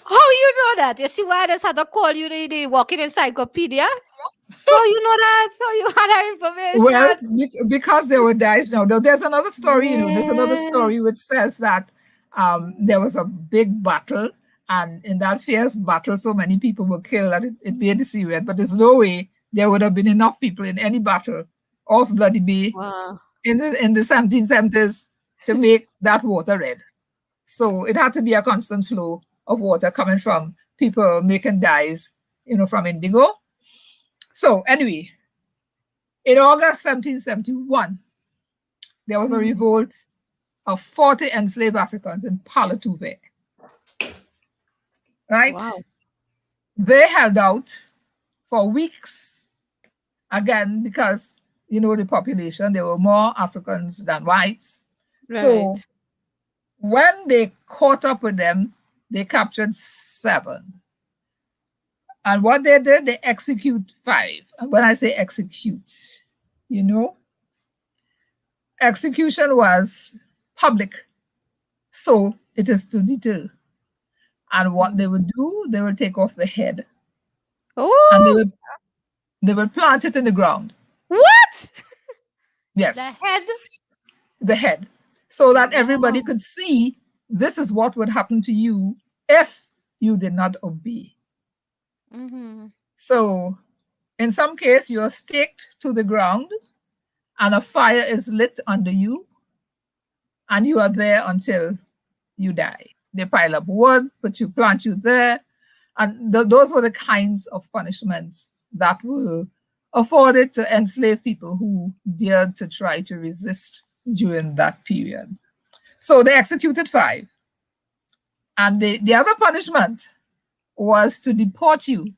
How you know that? You see why I just had to call you the walking encyclopedia? How you know that? So you had that information? Well, because there were dyes. Now, there's another story. There's another story which says that there was a big battle, and in that fierce battle, so many people were killed that it made the sea red. But there's no way there would have been enough people in any battle of Bloody Bay in the 1770s to make that water red. So it had to be a constant flow of water coming from people making dyes, from indigo. So anyway, in August 1771, there was a revolt of 40 enslaved Africans in Palatuve. Right? Wow. They held out for weeks, again, because, the population, there were more Africans than whites. Right. So when they caught up with them, they captured 7. And what they did, they execute 5. And when I say execute, execution was public. So it is to deter. And what they would do, they would take off the head. Oh. And they would plant it in the ground. What? Yes. The head? The head. So that everybody could see this is what would happen to you if you did not obey. So in some case, you're staked to the ground and a fire is lit under you, and you are there until you die. They pile up wood, plant you there. And those were the kinds of punishments that were afforded to enslaved people who dared to try to resist during that period. So they executed 5. And the other punishment was to deport you.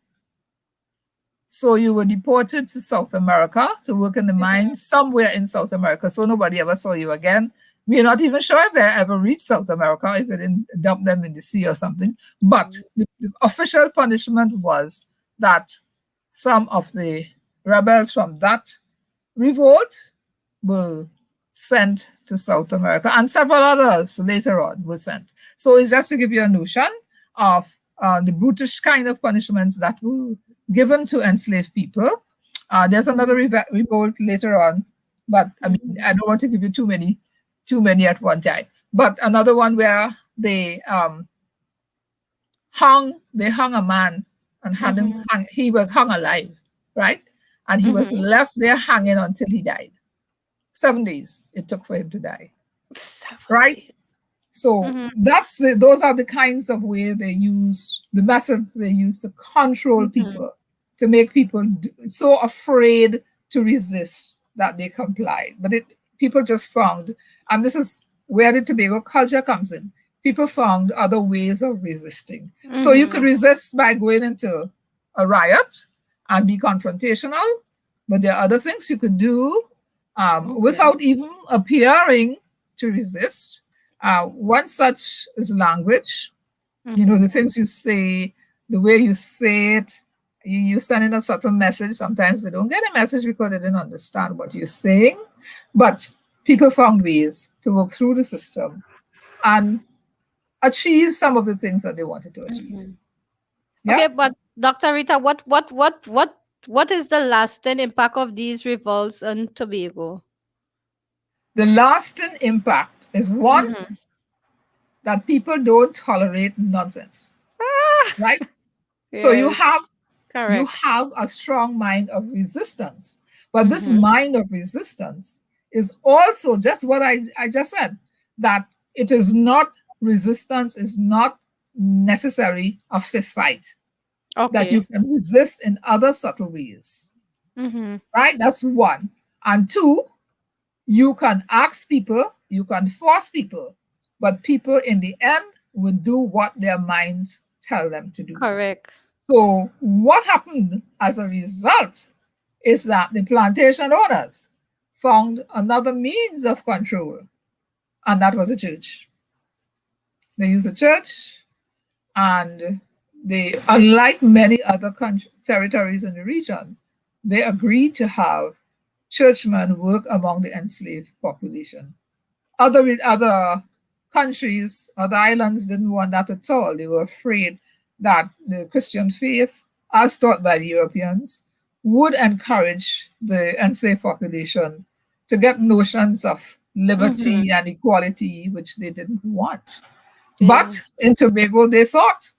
So you were deported to South America to work in the mines somewhere in South America. So nobody ever saw you again. We're not even sure if they ever reached South America, if they didn't dump them in the sea or something. But the official punishment was that some of the rebels from that revolt were sent to South America, and several others later on were sent. So it's just to give you a notion of the brutish kind of punishments that were given to enslaved people. There's another revolt later on but I mean, I don't want to give you too many at one time. But another one where they hung a man and had him hung, he was hung alive, right? And he was left there hanging until he died. 7 days it took for him to die. Right? So those are the kinds of way they use, the methods they use to control people, to make people so afraid to resist that they comply. But people just found, and this is where the Tobago culture comes in, people found other ways of resisting. So you could resist by going into a riot and be confrontational, but there are other things you could do without even appearing to resist. One such is language. You know, the things you say, the way you say it, you send in a subtle message. Sometimes they don't get a message because they didn't understand what you're saying. But people found ways to work through the system and achieve some of the things that they wanted to achieve. Yeah? Okay, but Dr. Rita, what is the lasting impact of these revolts on Tobago? The lasting impact is one, that people don't tolerate nonsense. Right? So you have a strong mind of resistance. But this mind of resistance is also just what I just said, that it is not, resistance is not necessary a fist fight. That you can resist in other subtle ways. Right? That's one. And two, you can ask people, you can force people, but people in the end will do what their minds tell them to do. Correct. So what happened as a result is that the plantation owners found another means of control, and that was a church. They used a church, and they, unlike many other territories in the region, they agreed to have churchmen work among the enslaved population. Other countries, other islands didn't want that at all. They were afraid that the Christian faith, as taught by the Europeans, would encourage the enslaved population to get notions of liberty and equality, which they didn't want. But in Tobago, they thought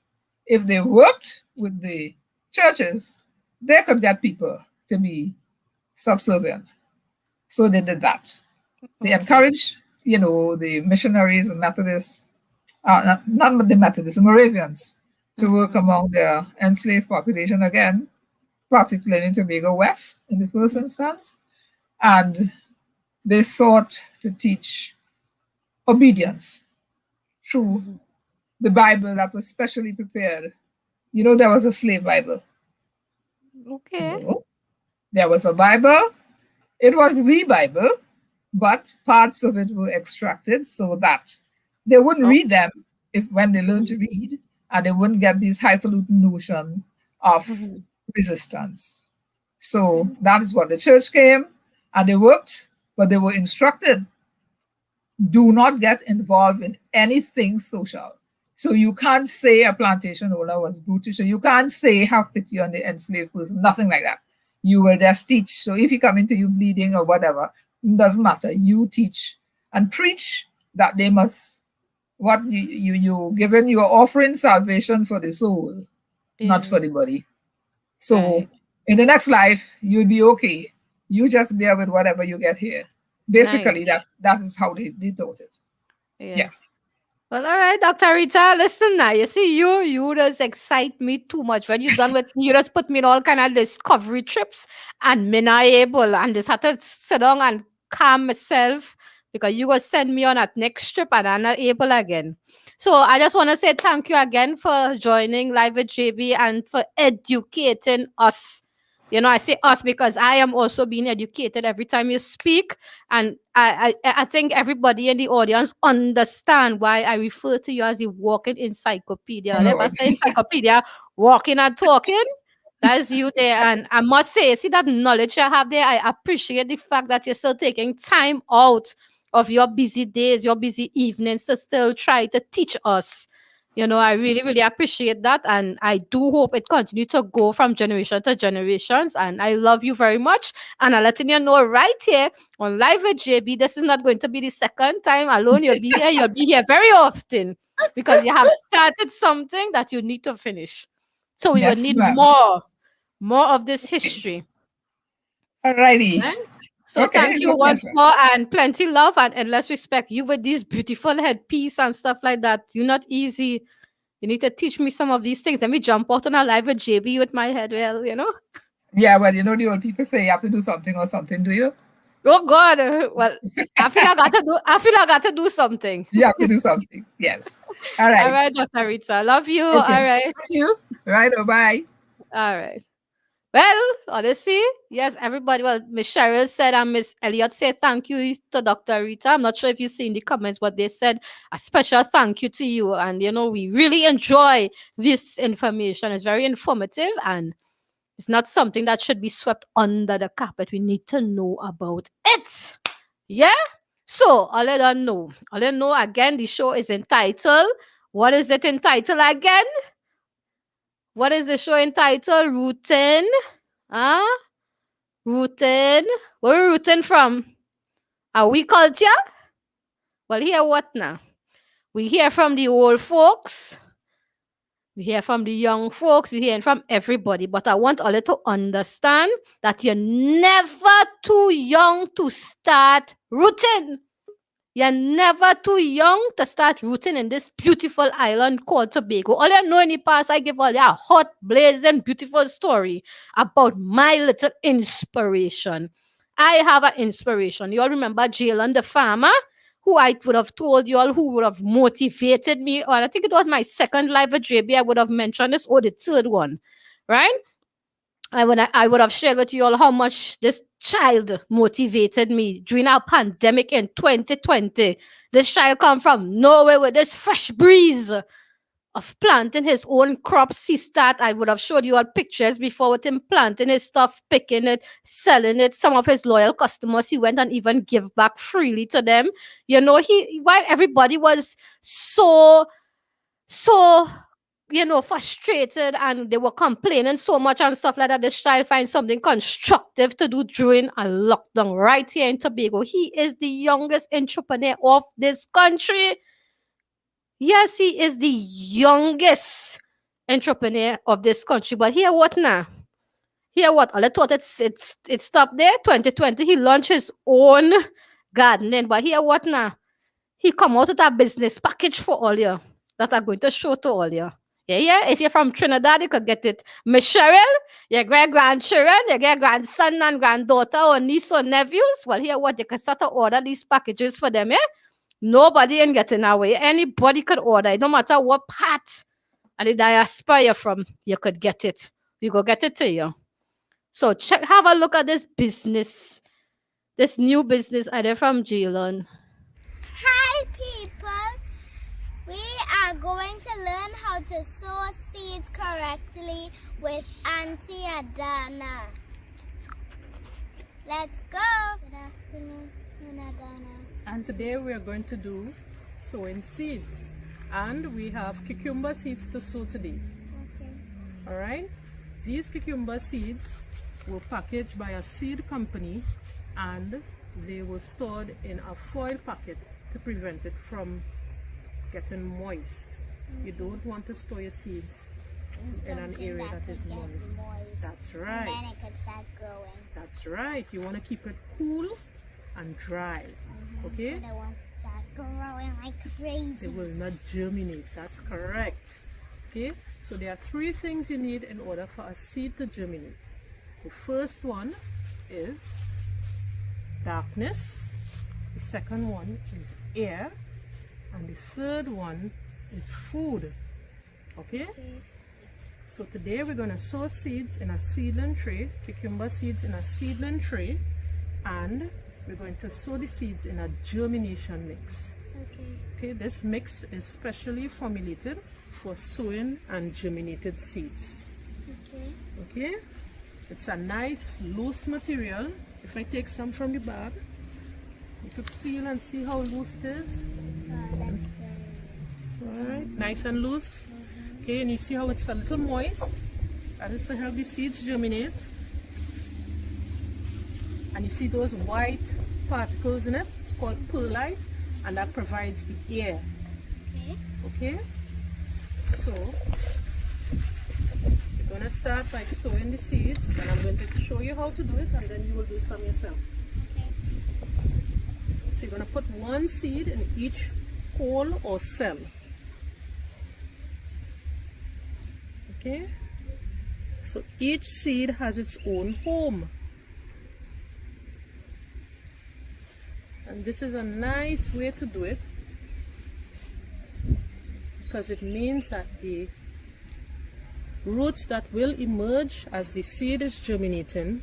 if they worked with the churches, they could get people to be subservient. So they did that. They encouraged, the missionaries and Methodists, not the Methodists, the Moravians, to work among their enslaved population again, particularly in Tobago West in the first instance. And they sought to teach obedience through the Bible that was specially prepared. There was a slave Bible. Okay. There was a Bible. It was the Bible, but parts of it were extracted so that they wouldn't read them when they learned to read, and they wouldn't get this highfalutin notion of resistance. So that is what the church came, and they worked, but they were instructed, do not get involved in anything social. So you can't say a plantation owner was brutish, or you can't say have pity on the enslaved person, nothing like that. You will just teach. So if he come into you bleeding or whatever, it doesn't matter. You teach and preach that they must, what you given, you are offering salvation for the soul, not for the body. So in the next life, you'll be okay. You just bear with whatever you get here. Basically, that is how they taught it. Yeah. Well, all right, Dr. Rita, listen now. You see, you just excite me too much. When you done with, you just put me in all kind of discovery trips, and me not able, and just had to sit down and calm myself, because you go send me on that next trip and I'm not able again. So I just want to say thank you again for joining Live with JB and for educating us. I say us because I am also being educated every time you speak. And I think everybody in the audience understand why I refer to you as a walking encyclopedia. If I say encyclopedia, walking and talking, that's you there. And I must say, see that knowledge you have there, I appreciate the fact that you're still taking time out of your busy days, your busy evenings to still try to teach us. You know, I really, really appreciate that. And I do hope it continues to go from generation to generations. And I love you very much. And I'm letting you know right here on Live with JB, this is not going to be the second time alone you'll be here. You'll be here very often because you have started something that you need to finish. So we will Yes, need ma'am. more of this history. Alrighty. Right? So Okay, thank it's you a once pleasure. more and plenty love and endless respect. You with these beautiful headpiece and stuff like that. You're not easy. You need to teach me some of these things. Let me jump out on a live with JB with my head. Well, you know. Yeah, well, you know the old people say you have to do something or something, do you? Oh God. Well, I feel I got to do something. You have to do something. Yes. All All right. right, Dr. Rita. Love you. Okay. All right. Thank you. Right. Bye. All right. Well, honestly, yes, everybody. Well, Miss Cheryl said and Miss Elliot said thank you to Dr. Rita. I'm not sure if you've seen the comments, but they said a special thank you to you. And, you know, we really enjoy this information. It's very informative and it's not something that should be swept under the carpet. We need to know about it. Yeah? So, I'll let them know. I'll let them know again, the show is entitled, what is it entitled again? What is the show entitled? Rootin'? Huh? Rootin'? Where are we rooting from? Are we culture? Well, hear what now? We hear from the old folks. We hear from the young folks. We hear from everybody. But I want all to understand that you're never too young to start rooting. You're never too young to start rooting in this beautiful island called Tobago. All you know in the past, I give all you a hot, blazing, beautiful story about my little inspiration. I have an inspiration. You all remember Jalen the farmer, who I would have told you all who would have motivated me. Or I think it was my second live with JB. I would have mentioned this, or the third one, right? I would have shared with you all how much this child motivated me during our pandemic in 2020. This child come from nowhere with this fresh breeze of planting his own crops. I would have showed you all pictures before with him planting his stuff, picking it, selling it. Some of his loyal customers, he went and even give back freely to them. You know, while everybody was so you know, frustrated and they were complaining so much and stuff like that, this child finds something constructive to do during a lockdown right here in Tobago. He is the youngest entrepreneur of this country. Yes, he is the youngest entrepreneur of this country. But hear what now? Hear what? I thought it stopped there. 2020, he launched his own gardening. But hear what now? He come out with a business package for all you that I'm going to show to all you. Yeah. If you're from Trinidad, you could get it. Miss Cheryl, your great-grandchildren, your great-grandson and granddaughter or niece or nephews, well, here what? You can start to order these packages for them, yeah? Nobody ain't getting away. Anybody could order it. No matter what part of the diaspora you're from, you could get it. We go get it to you. So have a look at this business, this new business idea from Jalen. Hi, people. We are going to learn how to sow seeds correctly with Auntie Adana. Let's go. Good afternoon, Adana. And today we are going to do sowing seeds. And we have cucumber seeds to sow today. Okay. All right? These cucumber seeds were packaged by a seed company and they were stored in a foil packet to prevent it from getting moist. You don't want to store your seeds in an area that is moist. That's right. And then it could start growing. That's right. You want to keep it cool and dry. Okay? So they won't start growing like crazy. It will not germinate. That's correct. Okay? So there are three things you need in order for a seed to germinate. The first one is darkness. The second one is air. And the third one is food. Okay? So today we're going to sow seeds in a seedling tray, cucumber seeds in a seedling tray, and we're going to sow the seeds in a germination mix. Okay, this mix is specially formulated for sowing and germinated seeds. Okay, it's a nice loose material. If I take some from the bag, you could feel and see how loose it is. Alright, nice and loose. Okay, and you see how it's a little moist? That is to help the seeds germinate. And you see those white particles in it? It's called perlite, and that provides the air. Okay? So, we're going to start by sowing the seeds, and I'm going to show you how to do it, and then you will do some yourself. So you're going to put one seed in each hole or cell. Okay? So each seed has its own home. And this is a nice way to do it, because it means that the roots that will emerge as the seed is germinating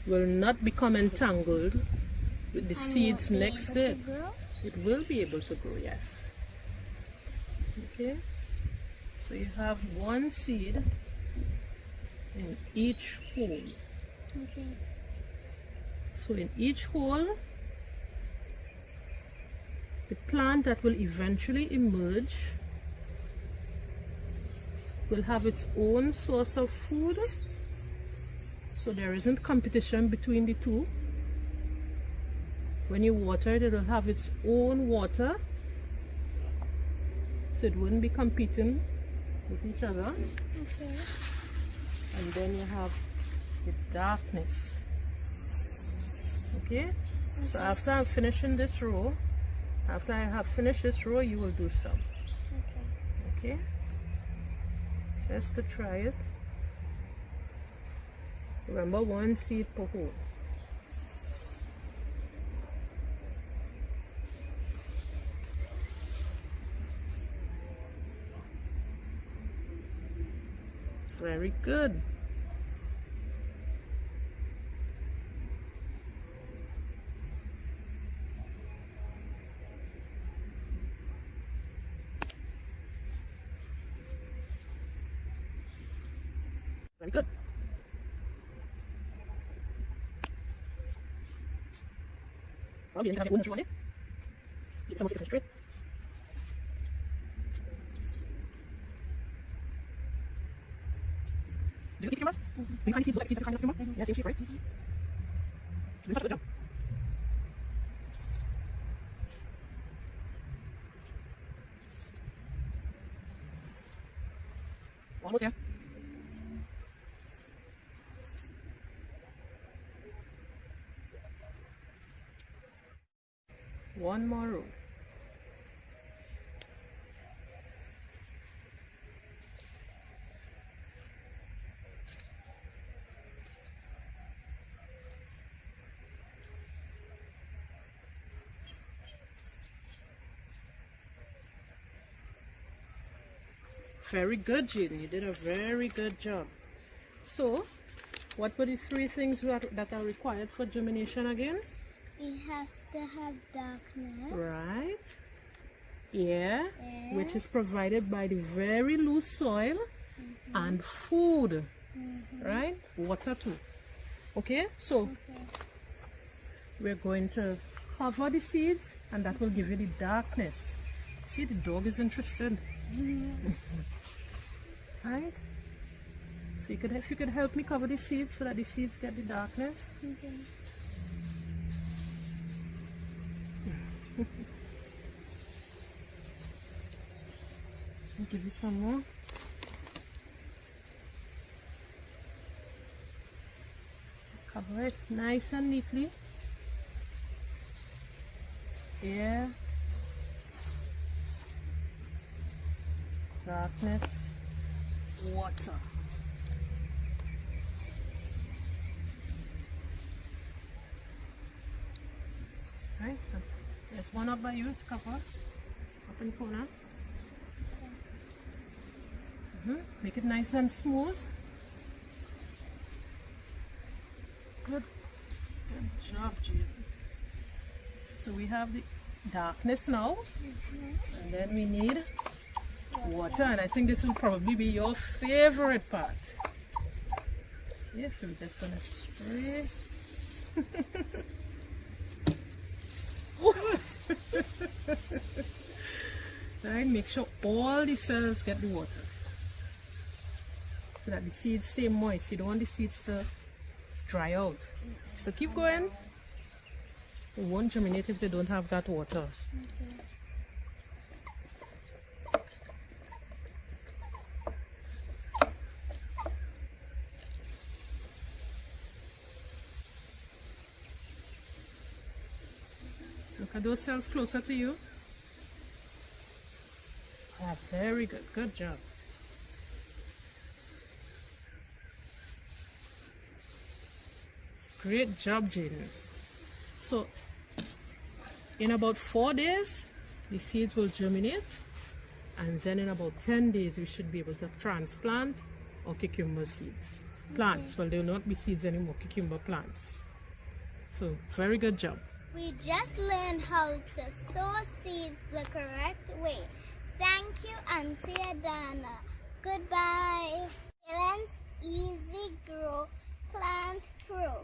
will not become entangled with the seeds next to it. It will be able to grow, yes. Okay, so you have one seed in each hole. Okay. So in each hole, the plant that will eventually emerge will have its own source of food, so there isn't competition between the two. When you water it, it will have its own water, so it wouldn't be competing with each other. Okay. And then you have the darkness. Okay? So after I'm finishing this row, after I have finished this row, you will do some. Okay? Just to try it. Remember, one seed per hole. Very good. Very good. Well, you have your on it. Get some of it straight. Do you keep cameras? Do you find seeds like seeds that are trying to camera? Yeah, see, right? Do such a good job. Almost there. One more row. Very good, Jaden. You did a very good job. So, what were the three things that are required for germination again? We have to have darkness. Right. Air, which is provided by the very loose soil, and food. Right? Water too. Okay? So, we're going to cover the seeds, and that will give you the darkness. See, the dog is interested. Right? So if you could help me cover the seeds so that the seeds get the darkness. Okay. I'll give you some more. Cover it nice and neatly. Air, darkness, water. Right, so there's one up by you to cover, up in the corner. Make it nice and smooth. Good. Good job, Jill. So we have the darkness now, and then we need water, and I think this will probably be your favorite part. Okay, so we're just gonna spray. Right? Make sure all the cells get the water so that the seeds stay moist. You don't want the seeds to dry out. So keep going. It won't germinate if they don't have that water. Look at those cells closer to you. Ah, very good. Good job. Great job, Jaden. So, in about 4 days, the seeds will germinate. And then in about 10 days, we should be able to transplant our cucumber seeds. Plants. Well, they will not be seeds anymore, cucumber plants. So, very good job. We just learned how to sow seeds the correct way. Thank you, Auntie Adana. Goodbye. Helen's Easy Grow Plant Pro.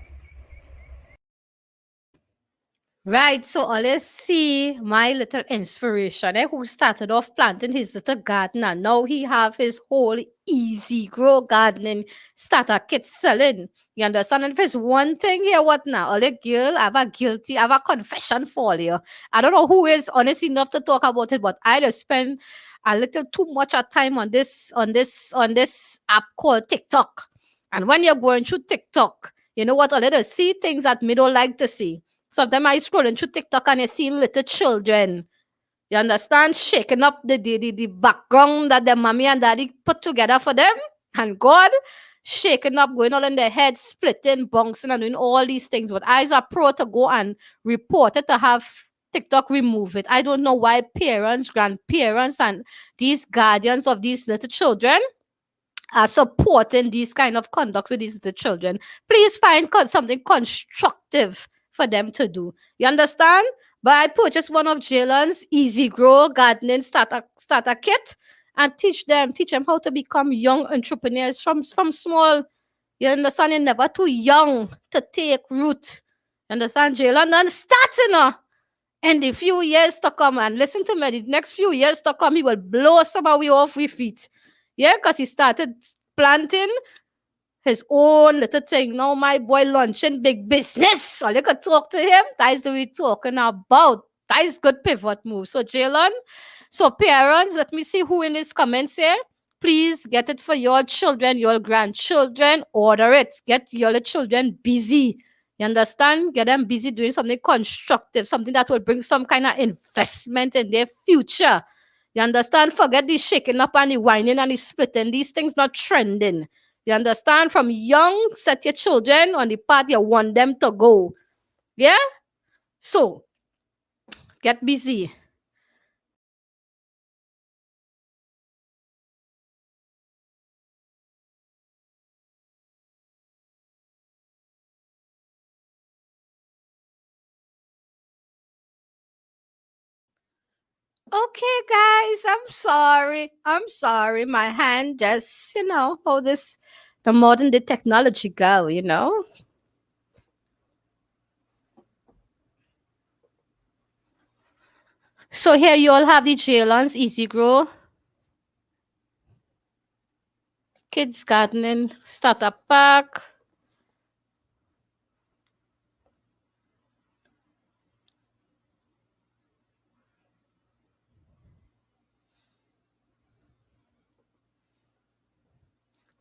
Right, so let's see my little inspiration, who started off planting his little garden, and now he have his whole easy grow gardening starter kit selling. You understand? And if it's one thing here, what now? All the girl, I have a confession for you. I don't know who is honest enough to talk about it, but I just spend a little too much of time on this app called TikTok. And when you're going through TikTok, you know what? I let us see things that me don't like to see. Sometimes I scrolling through TikTok and I see little children, you understand, shaking up the background that their mommy and daddy put together for them. And God, shaking up, going all in their head, splitting, bouncing, and doing all these things. But I, as a pro, to go and report it, to have TikTok remove it. I don't know why parents, grandparents, and these guardians of these little children are supporting these kind of conducts with these little children. Please find something constructive for them to do. You understand? But I purchased one of Jalen's Easy Grow Gardening starter kit and teach them how to become young entrepreneurs from small. You understand? You're never too young to take root. You understand, Jalen? And starting in the few years to come, and listen to me, the next few years to come, he will blow some of we off with feet. Yeah, because he started planting his own little thing. Now my boy launching big business. All you could talk to him. That is what we're talking about. That is good pivot move. So Jalen, so parents, let me see who in this comments here. Please get it for your children, your grandchildren. Order it. Get your children busy. You understand? Get them busy doing something constructive, something that will bring some kind of investment in their future. You understand? Forget the shaking up and the whining and the splitting. These things not trending. You understand? From young, set your children on the path you want them to go. Yeah? So, get busy. Okay, guys, I'm sorry. My hand just, how the modern day technology go, So here you all have the Jalen's Easy Grow Kids Gardening Starter Pack.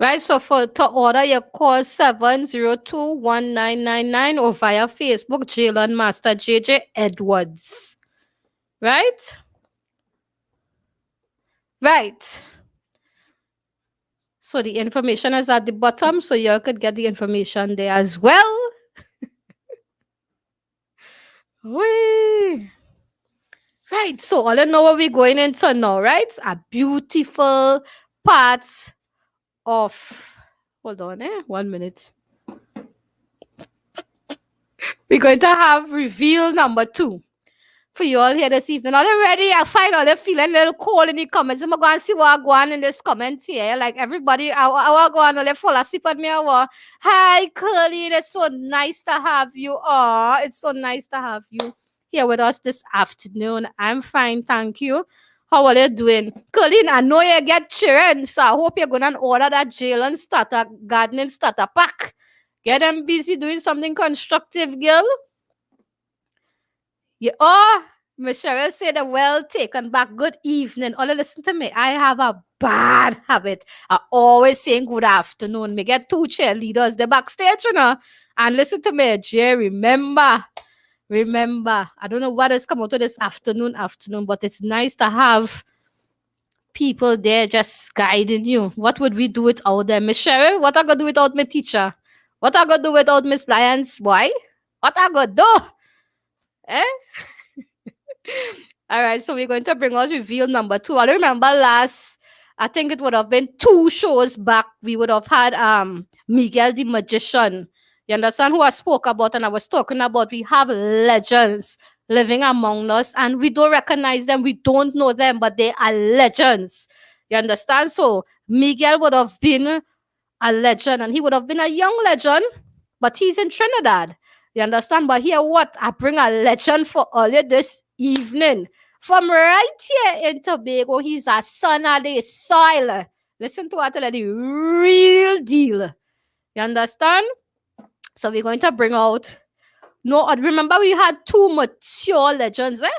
Right, so to order, you call 702-1999 or via Facebook, Jalen Master JJ Edwards. Right? Right. So the information is at the bottom, so you could get the information there as well. Whee. Right, so all I know what we're going into now, right? A beautiful part of, hold on, 1 minute. We're going to have reveal number 2 for you all here this evening. Are you ready? I find all you feeling a little cold in the comments. I'm going to go and see what I go on in this comment here. Like everybody, I go on and fall asleep at me. Hi, Curly. It's so nice to have you. It's so nice to have you here with us this afternoon. I'm fine, thank you. How are you doing? Colleen, I know you get children, so I hope you're going to order that Jalen starter, gardening starter pack. Get them busy doing something constructive, girl. Yeah. Oh, Miss Cheryl said, well taken back. Good evening. All listen to me. I have a bad habit. I always saying good afternoon. Me get 2 cheerleaders, the backstage, you know. And listen to me, Jay, remember, I don't know what has come out of this afternoon, but it's nice to have people there just guiding you. What would we do without them? Miss Cheryl, what I gonna do without my teacher? What I gonna do without Miss Lyons? Why? What I gonna do? Eh? All right, so we're going to bring out reveal number 2. I remember I think it would have been 2 shows back, we would have had Miguel the Magician. You understand who I spoke about? And I was talking about we have legends living among us and we don't recognize them, we don't know them, but they are legends. You understand? So Miguel would have been a legend and he would have been a young legend, but he's in Trinidad. You understand? But here what? I bring a legend for earlier this evening. From right here in Tobago, he's a son of the soil. Listen to what I tell you, the real deal. You understand? So we're going to bring out, remember we had 2 mature legends, eh?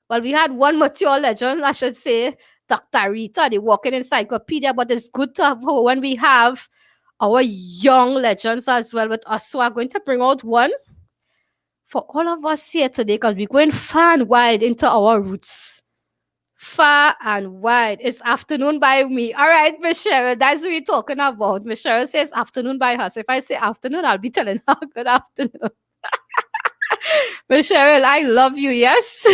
Well, we had 1 mature legend, I should say, Dr. Rita, the walking encyclopedia, but it's good to have her when we have our young legends as well with us. So I'm going to bring out one for all of us here today because we're going far and wide into our roots. Far and wide. It's afternoon by me. All right, Miss Cheryl, that's what we're talking about. Miss Cheryl says afternoon by her. So if I say afternoon, I'll be telling her good afternoon. Miss Cheryl, I love you, yes?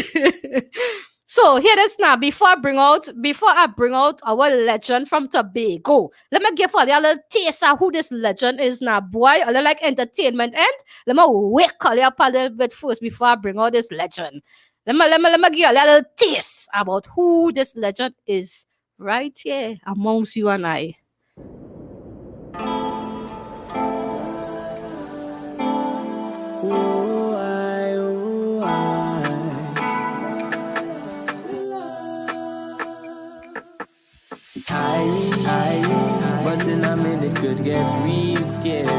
So here it is now. Before I bring out our legend from Tobago, let me give all you a little taste of who this legend is now, boy. I like entertainment and let me wake all you up a little bit first before I bring out this legend. Let me give you a little taste about who this legend is right here amongst you and I. But in a minute could get real scary.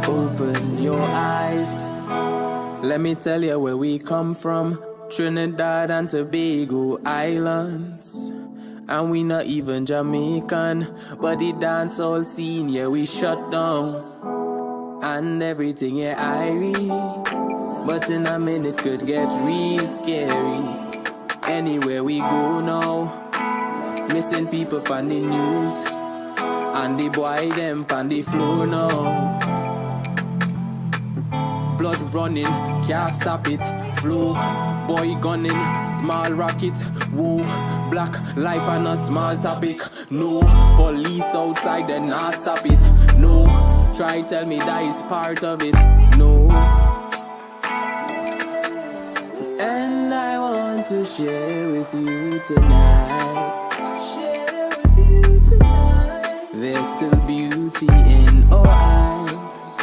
Open your eyes. Let me tell you where we come from. Trinidad and Tobago Islands. And we not even Jamaican, but the dancehall scene, yeah, we shut down. And everything, yeah, irie. But in a minute could get real scary. Anywhere we go now, missing people on the news, and the boy them on the floor now. Blood running, can't stop it. Flow, boy gunning, small rocket. Woo, black life and a small topic. No, police outside then not stop it. No, try tell me that is part of it. No. And I want to share with you tonight. There's still beauty in our eyes.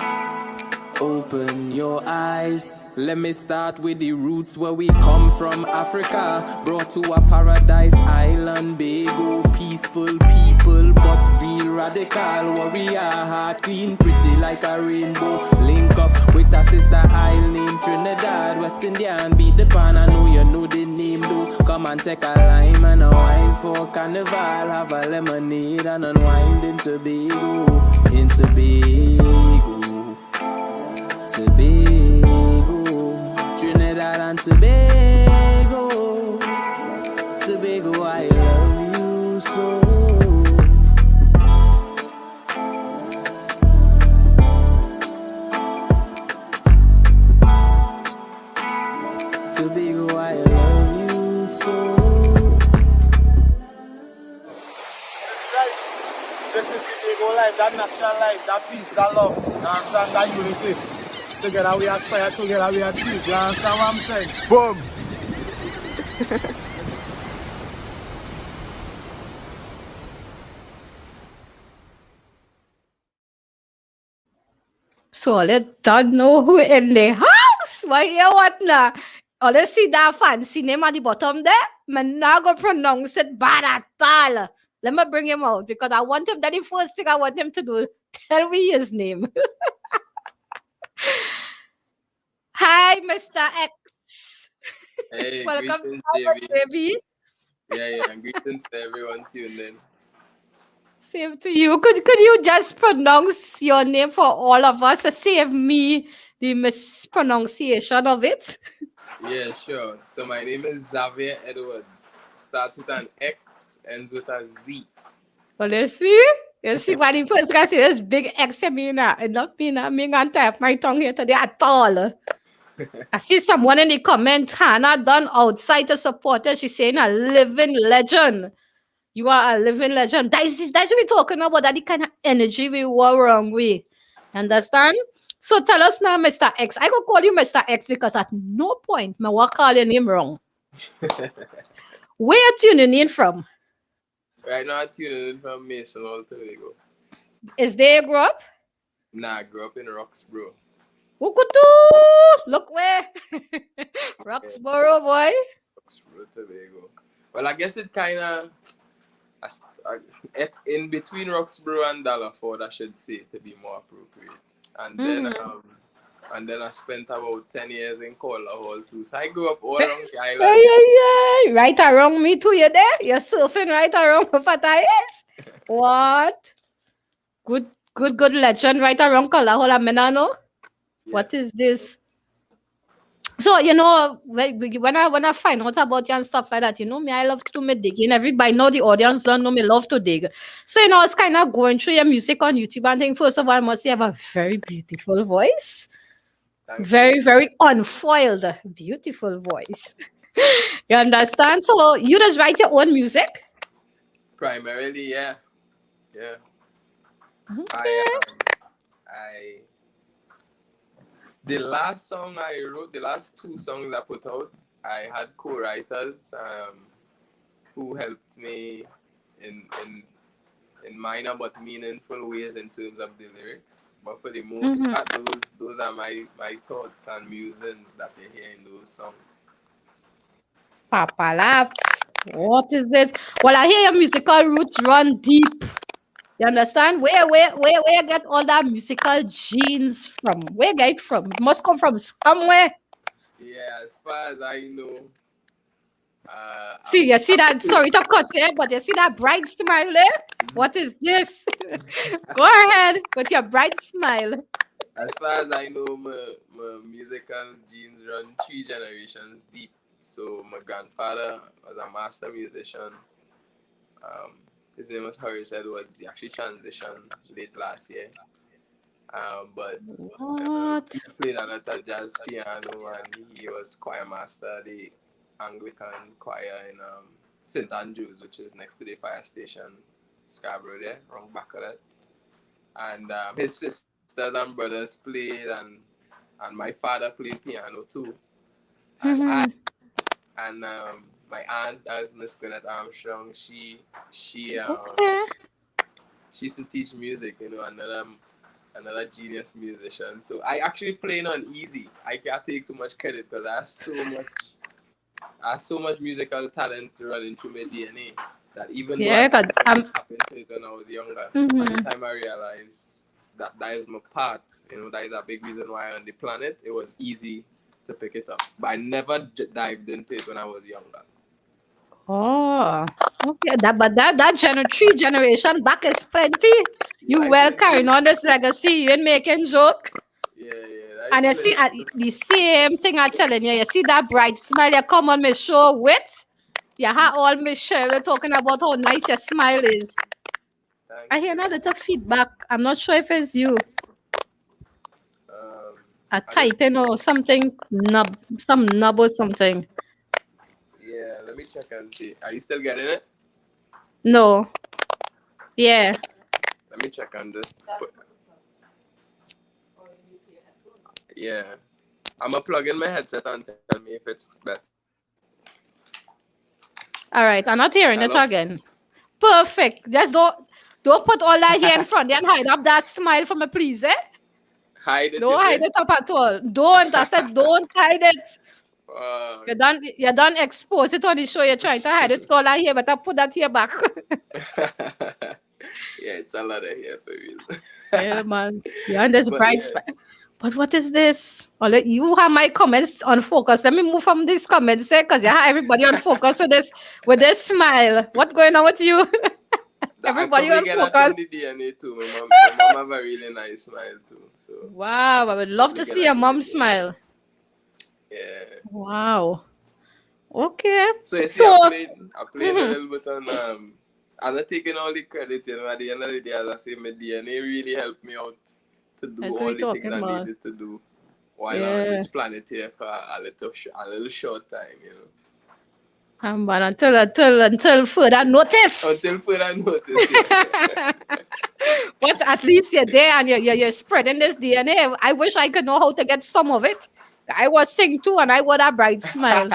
Open your eyes. Let me start with the roots where we come from. Africa, brought to a paradise island, Bago. Peaceful people, but real radical. Warrior, heart clean, pretty like a rainbow. Link up with a sister isle named Trinidad, West Indian, beat the pan. I know you know the name though. Come and take a lime and a wine for carnival. Have a lemonade and unwind in Tobago. In Tobago. Tobago, Trinidad and Tobago, Tobago, I love you so. Tobago, I love you so. This is Tobago life, that natural life, that peace, that love, that unity. Together we aspire, together we achieve. You understand what I'm saying? Boom! So let don't know who in the house. Why you what now? Oh, let's see that fancy name at the bottom there. I'm not going to pronounce it bad at all. Let me bring him out because I want him. That the first thing I want him to do. Tell me his name. Hi, Mr. X. Hey, Welcome greetings, to baby. Yeah, and greetings to everyone tuned in. Same to you. Could you just pronounce your name for all of us to save me the mispronunciation of it? Yeah, sure. So my name is Xavier Edwards. Starts with an X, ends with a Z. Well, let's see. You see what the first guy says, big X, and not me, I'm going to tap my tongue here today at all. I see someone in the comment, Hannah done outside to support her. She's saying a living legend. You are a living legend. That's what we're talking about. That the kind of energy we were wrong with. Understand? So tell us now, Mr. X. I could call you Mr. X because at no point I will call your name wrong. Where you tuning in from? Right now, I'm tuning in from Mason, All Tobago. Is there you grew up? Nah, I grew up in Roxborough. Look where. Roxborough, boy. Roxborough, Tobago. Well, I guess it kind of... in between Roxborough and Dallaford, I should say, to be more appropriate. And then I spent about 10 years in Kola Hall too. So I grew up all along the island. Yeah. Right around me too, you there? You're surfing right around Fatayes? What? Good legend right around Kola Hall, Menano. Yeah. What is this? So, you know, when I find out about you and stuff like that, you know me, I love to me digging. Everybody know the audience don't know me love to dig. So, you know, I was kind of going through your music on YouTube and think, first of all, I must say you have a very beautiful voice. Very, very unfoiled, beautiful voice. You understand? So, you just write your own music? Primarily, yeah. Okay. The last song I wrote, the last 2 songs I put out, I had co-writers who helped me in minor but meaningful ways in terms of the lyrics. But for the most part, those are my thoughts and musings that you hear in those songs. Papa Laps, what is this? Well, I hear your musical roots run deep. You understand? Where you get all that musical genes from? Where you get it from? It must come from somewhere. Yeah, as far as I know. You see that? Sorry to cut you, but you see that bright smile there? What is this? Go ahead with your bright smile. As far as I know, my musical genes run 3 generations deep. So my grandfather was a master musician. His name was Horace Edwards. He actually transitioned late last year. But he played another jazz piano and he was choir master at the Anglican choir in St. Andrews, which is next to the fire station, Scarborough there, wrong back of that. And his sisters and brothers played and my father played piano too. And my aunt, as Miss Gwyneth Armstrong, she used to teach music, you know, another genius musician. So I actually playing on easy. I can't take too much credit because I have so much musical talent running through my DNA that even though I happened to it when I was younger, by the time I realized that is my part, you know, that is a big reason why I'm on the planet, it was easy to pick it up. But I never dived into it when I was younger. Oh, okay. That 3 generation back is plenty. You carrying on this legacy. You ain't making joke. Yeah. And you see the same thing I'm telling you. You see that bright smile you come on my show with? You have all my share talking about how nice your smile is. I hear a little feedback. I'm not sure if it's you. A typing or something, some nub or something. Yeah, let me check and see. Are you still getting it? No. Yeah. Let me check on this. Yeah. I'm going to plug in my headset and tell me if it's better. All right. I'm not hearing it again. Perfect. Just don't put all that here in front and hide up that smile for me, please, eh? Hide it. Don't hide it up at all. Don't. I said don't hide it. You don't expose it on the show. You're trying to hide it all out here, but I put that here back. Yeah, it's a lot of hair for real. Yeah, man. You're on this But bright yeah. spot. But what is this? You have my comments on focus. Let me move from these comments, because you have everybody on focus with this smile. What's going on with you? Everybody I on probably get that from focus. the DNA too. My mom have a really nice smile too. So Wow, I would love to probably get see that your from mom the DNA. smile. Yeah. Wow. Okay. So you see, So, I played a mhm. little bit on I'm not taking all the credit, you know, at the end of the day, as I say, my DNA really helped me out to do That's what all you're the things talking I about. needed to do while I'm on Yeah. this planet here for a little short time, you know. Man, until further notice. Until further notice, yeah. But at least you're there and you're spreading this DNA. I wish I could know how to get some of it. I was sing too, and I would have bright smile.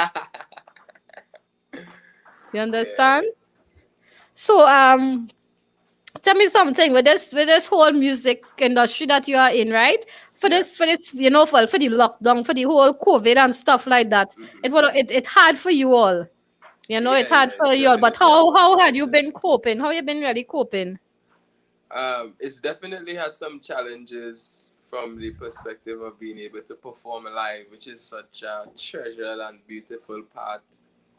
You understand? So tell me something with this whole music industry that you are in, right? For this, for the lockdown, for the whole COVID and stuff like that. It hard for you all. It's hard for you all. But how had you been coping? How you been really coping? It's definitely had some challenges from the perspective of being able to perform live, which is such a treasured and beautiful part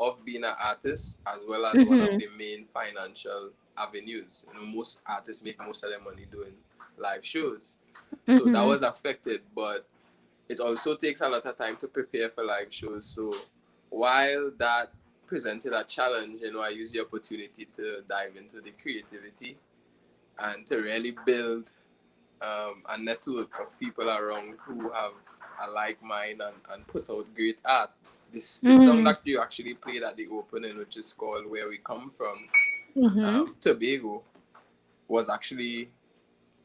of being an artist, as well as one of the main financial avenues. You know, most artists make most of their money doing live shows. So that was affected, but it also takes a lot of time to prepare for live shows. So while that presented a challenge, you know, I used the opportunity to dive into the creativity and to really build a network of people around who have a like mind and put out great art. This song that you actually played at the opening, which is called Where We Come From, Tobago, was actually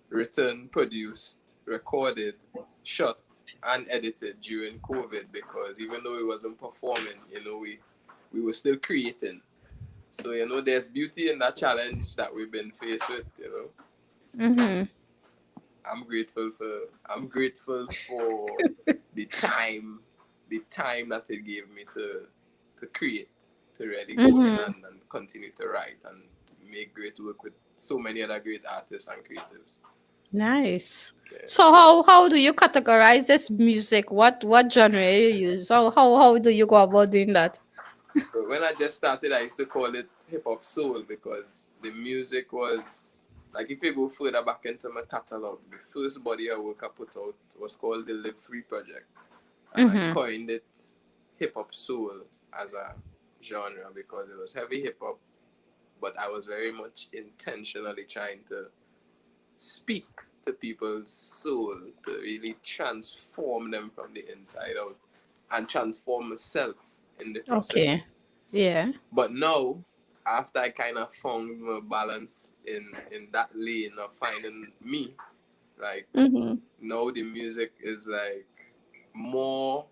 written, produced, recorded, shot, and edited during COVID, because even though we wasn't performing, you know, we were still creating. So, you know, there's beauty in that challenge that we've been faced with, you know. So I'm grateful for the time that it gave me to create, to really go in and continue to write and make great work with so many other great artists and creatives. Nice. So how do you categorize this music? What genre you use? How do you go about doing that? But when I just started, I used to call it hip hop soul, because the music was like, if you go further back into my catalog, the first body of work I put out was called the Live Free Project, and I coined it hip hop soul as a genre because it was heavy hip hop, but I was very much intentionally trying to speak to people's soul, to really transform them from the inside out and transform myself in the process. Okay. Yeah. But now, after I kind of found my balance in that lane of finding me, like now the music is like more,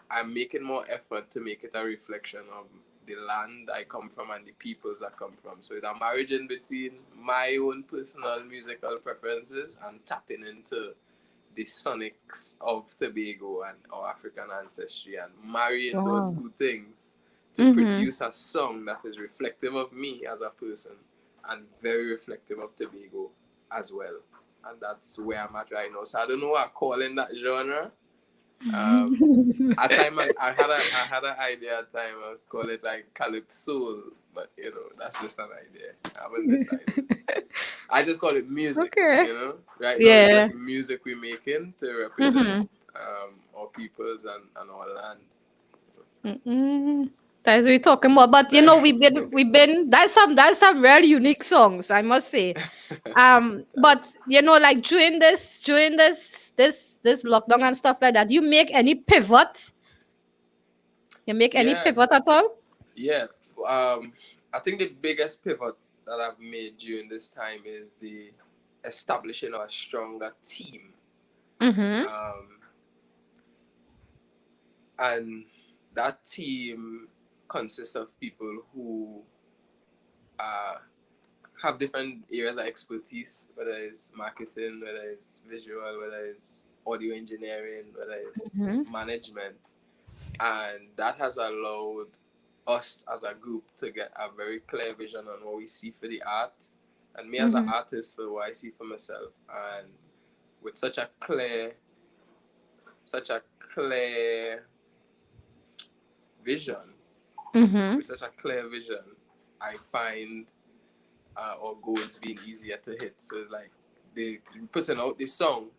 I'm making more effort to make it a reflection of the land I come from and the peoples I come from. So it's a marriage in between my own personal musical preferences and tapping into the sonics of Tobago and our African ancestry, and marrying those two things to produce a song that is reflective of me as a person and very reflective of Tobago as well. And that's where I'm at right now. So I don't know what I'm calling that genre. At time I had an idea at time I would call it like calypso, but you know, that's just an idea. I haven't decided. I just call it music. You know? Right now it's just music we're making to represent our peoples and our land. That's what we're talking about. But you know, we've been that's some really unique songs, I must say. But you know, like during this lockdown and stuff like that, you make any pivot? You make any pivot at all? Yeah. I think the biggest pivot that I've made during this time is the establishing of a stronger team. And that team consists of people who have different areas of expertise, whether it's marketing, whether it's visual, whether it's audio engineering, whether it's management. And that has allowed us as a group to get a very clear vision on what we see for the art, and me as an artist for what I see for myself. And with such a clear vision, with such a clear vision, I find our goals being easier to hit. So like putting out this song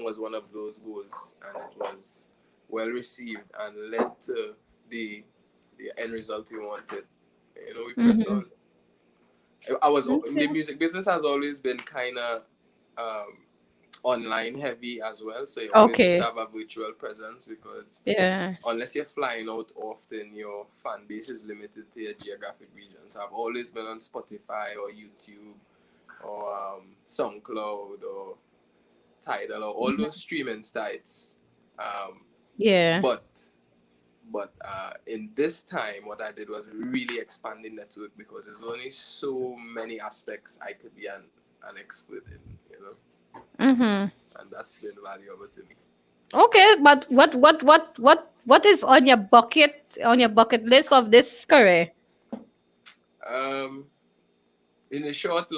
was one of those goals, and it was well received and led to the end result we wanted. You know, we press on. The music business has always been kind of online heavy as well, so you always just have a virtual presence, because unless you're flying out often, your fan base is limited to your geographic region. So I've always been on Spotify or YouTube or SoundCloud or Tidal or all those streaming sites. But in this time, what I did was really expand the network, because there's only so many aspects I could be an expert in, you know. And that's been valuable to me. Okay, but what is on your bucket list of this career? In the short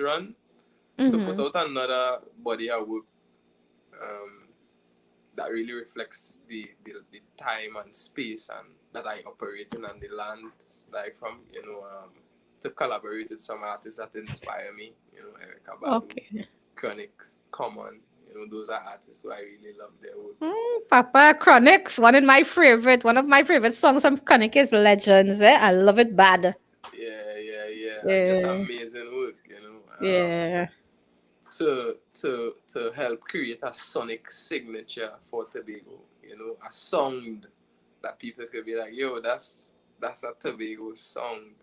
run, to put out another body of work that really reflects the time and space and that I operate in, and the land that I from, you know, to collaborate with some artists that inspire me, you know, Erykah Badu, Chronixx, Common, you know, those are artists who I really love their work. Papa, Chronixx, one of my favorite songs from Chronixx is Legends. I love it bad. Yeah. Just amazing work, you know. To help create a sonic signature for Tobago, you know, a sound that people could be like, yo, that's a Tobago sound.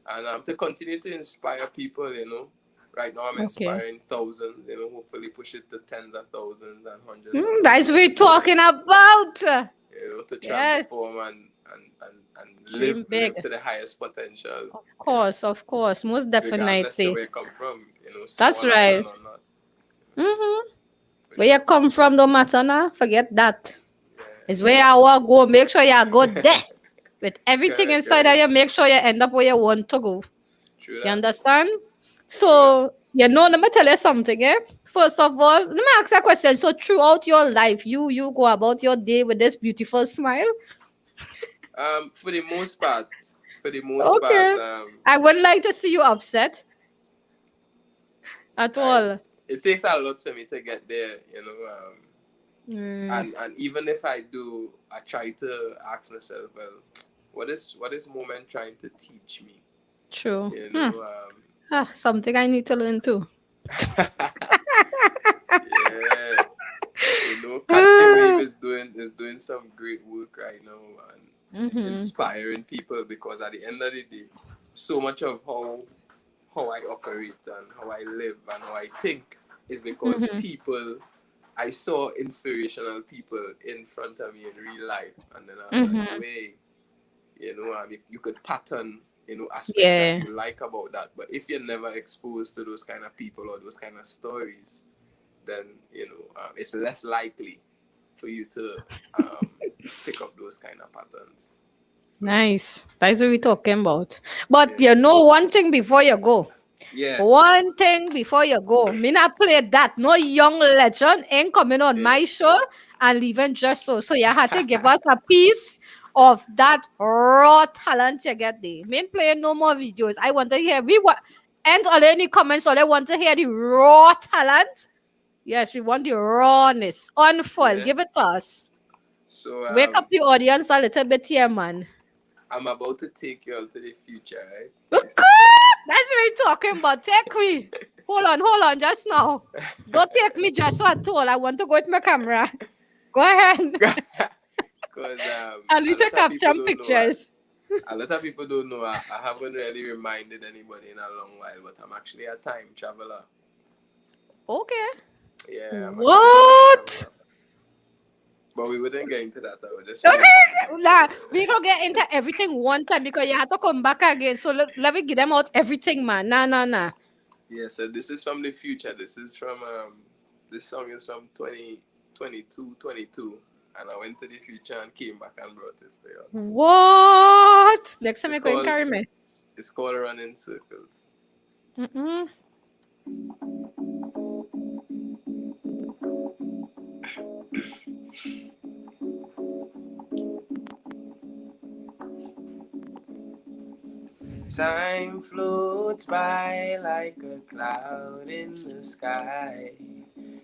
And to continue to inspire people, you know. Right now I'm inspiring thousands, you know, hopefully push it to tens of thousands and hundreds. That's what we're talking about. You know, to transform and live to the highest potential. Of course, most definitely. Regardless of where you come from, you know. That's right. Where you come from don't matter now. Forget that. It's where I want to go. Make sure you go there. With everything inside of you, make sure you end up where you want to go. You understand? So, you know, let me tell you something, First of all, let me ask you a question. So, throughout your life, you go about your day with this beautiful smile? For the most part. I wouldn't like to see you upset at all. It takes a lot for me to get there, you know. And even if I do, I try to ask myself, well, what is moment trying to teach me? True. You know, something I need to learn too. Yeah. You know, Catch the Wave is doing some great work right now and inspiring people, because at the end of the day, so much of how I operate and how I live and how I think is because I saw inspirational people in front of me in real life, and then I was like, way, you know, if you could pattern, you know, aspects that you like about that, but if you're never exposed to those kind of people or those kind of stories, then, you know, it's less likely for you to pick up those kind of patterns. So, nice. That's what we're talking about. But you know, one thing before you go. One thing before you go. Me not play that. No young legend ain't coming on my show and leaving just so. So you had to give us a piece of that raw talent you get there. Me ain't playing no more videos. I want to hear. And all any comments, all I want to hear the raw talent. Yes, we want the rawness. Unfold. Give it to us. So wake up the audience a little bit here, man. I'm about to take you all to the future, right? That's what we're talking about. Take me. Hold on, just now. Don't take me just at all. I want to go with my camera. Go ahead. I need to capture pictures. A lot of people don't know. I haven't really reminded anybody in a long while, but I'm actually a time traveler. Okay. Yeah. What? But we wouldn't get into that. Nah, we don't get into everything one time because you have to come back again. So let me get them out everything, man. Nah. Yeah, so this is from the future. This is from this song is from 2022, and I went to the future and came back and brought it for you. What? Next time you're going to carry me. It's called Running Circles. Mm-mm. Time floats by like a cloud in the sky.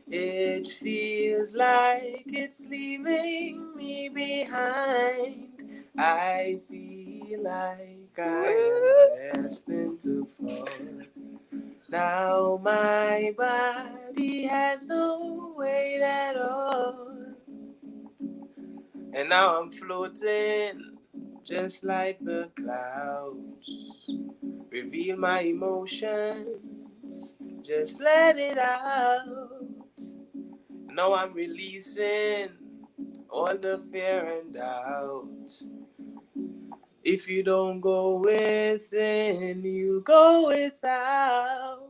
It feels like it's leaving me behind. I feel like I am destined to fall. Now my body has no weight at all. And now I'm floating just like the clouds. Reveal my emotions, just let it out. Now I'm releasing all the fear and doubt. If you don't go within, you go without.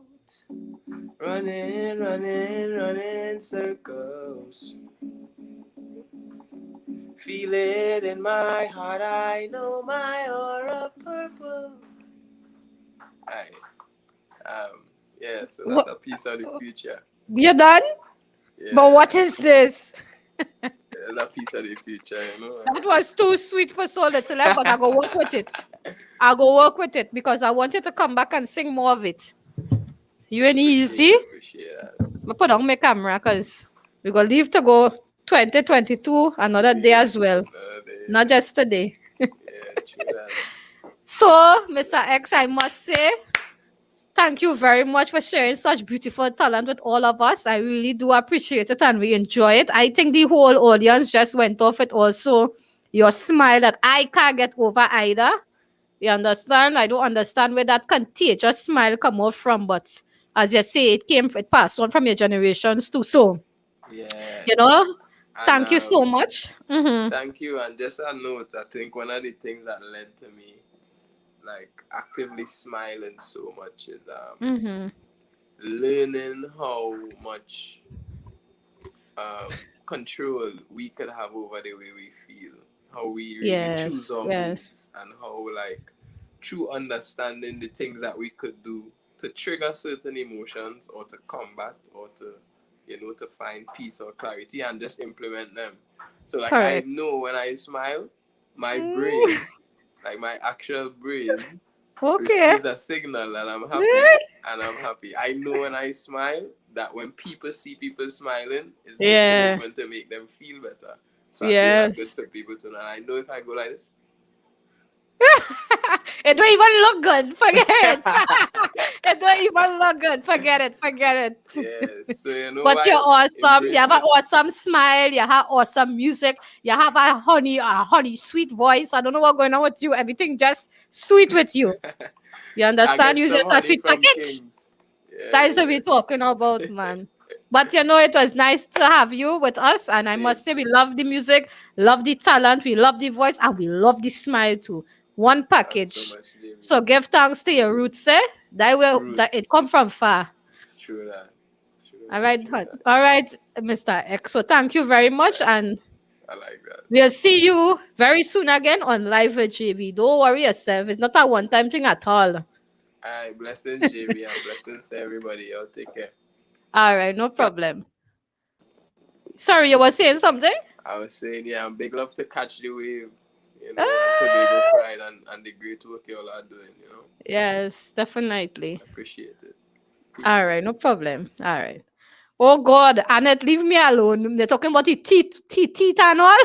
Running, running, running circles. Feel it in my heart, I know my aura purple. Alright. Yeah, so that's a piece of the future. You're done? Yeah. But what is this? It's a piece of the future, you know. That was too sweet for so little, but I'll go work with it. I'll go work with it because I want you to come back and sing more of it. You and Easy? Appreciate that. I put on my camera because we're going to leave to go 2022 another day as well. Not just today. Yeah, true that. So, Mr. X, I must say, thank you very much for sharing such beautiful talent with all of us. I really do appreciate it and we enjoy it. I think the whole audience just went off it also. Your smile that I can't get over either. You understand? I don't understand where that contagious smile come off from, but as you say, it passed on from your generations too. So, yeah. You know, and, thank you so much. Mm-hmm. Thank you. And just a note, I think one of the things that led to me like actively smiling so much is learning how much control we could have over the way we feel, how we really choose our moods, and how like through understanding the things that we could do to trigger certain emotions or to combat or to, you know, to find peace or clarity and just implement them. So like I know when I smile, my brain, like my actual brain, receives a signal that I'm happy and I'm happy. I know when I smile that when people see people smiling, it's a movement to make them feel better. So I feel like good for people to know. And I know if I go like this, it don't even look good. Forget it. It don't even look good. Forget it. Yeah, so you know. But you're awesome. You have an awesome smile. You have awesome music. You have a honey sweet voice. I don't know what's going on with you. Everything just sweet with you. You understand? You just a sweet package. Yeah, that is what we're talking about, man. But you know, it was nice to have you with us. And I must say, we love the music, love the talent, we love the voice, and we love the smile too. One package. So give thanks to your roots, eh? That it come from far. True that. All right, Mr. X. So thank you very much, and I like that. We'll see you very soon again on Live with JB. Don't worry yourself. It's not a one-time thing at all. All right, blessings, JB, and blessings to everybody. Y'all take care. All right, no problem. Sorry, you were saying something? I was saying, yeah, I'm big love to catch the wave. You know, and Tobago Pride and the great work you all are doing, you know. Yes, definitely. Appreciate it. Peace. All right, no problem. All right. Oh God, Annette, leave me alone. They're talking about the teeth and all.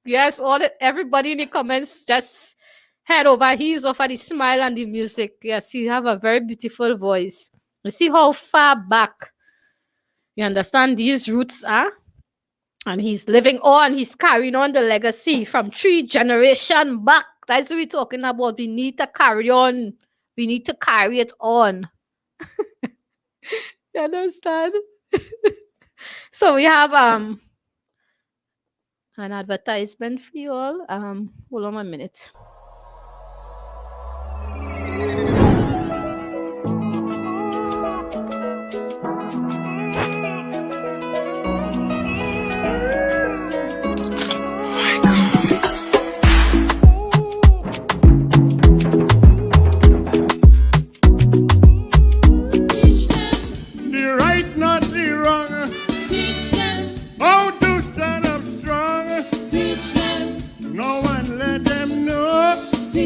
Yes, everybody in the comments just head over heels over the smile and the music. Yes, you have a very beautiful voice. You see how far back you understand these roots are? And he's living on, he's carrying on the legacy from 3 generations back. That's what we're talking about. We need to carry on. We need to carry it on. You understand? So we have an advertisement for you all. Hold on a minute.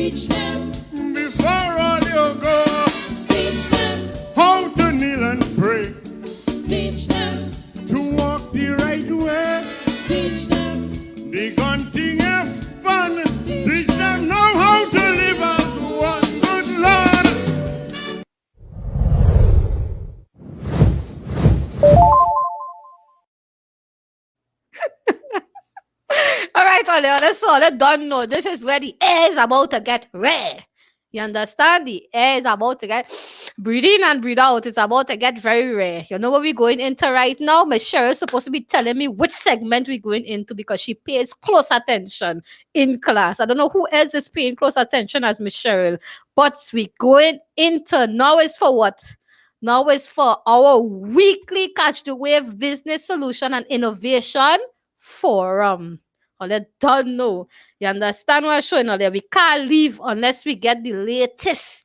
Teach them. Before all you go, Teach them. how to kneel and pray, Teach them. to walk the right way. Teach them. The gun thing is fun. Teach them know how to live as one. Good Lord. All right, all the don't know. This is where the air is about to get rare. You understand? The air is about to get breathe in and breathe out. It's about to get very rare. You know what we're going into right now? Miss Cheryl is supposed to be telling me which segment we're going into because she pays close attention in class. I don't know who else is paying close attention as Miss Cheryl, but we're going into now is for what? Now is for our weekly Catch the Wave Business Solution and Innovation Forum. All they don't know. You understand what I'm showing all there? We can't leave unless we get the latest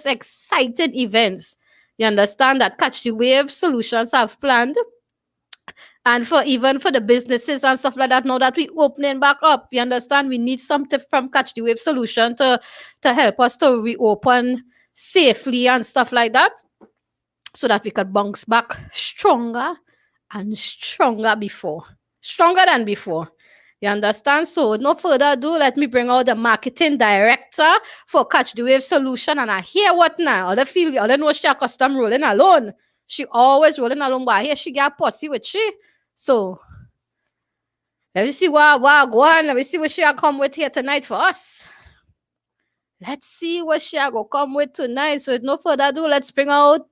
exciting events. You understand that Catch the Wave Solutions have planned. And for even for the businesses and stuff like that, now that we opening back up, you understand, we need something from Catch the Wave Solution to help us to reopen safely and stuff like that, so that we could bounce back stronger and stronger than before. You understand? So no further ado, let me bring out the marketing director for Catch the Wave Solution. And I hear what now? I don't know she accustomed rolling alone. She always rolling alone, but here she got posse with she. So let me see what go on. Let me see what she come with here tonight for us. Let's see what she go come with tonight. So with no further ado, let's bring out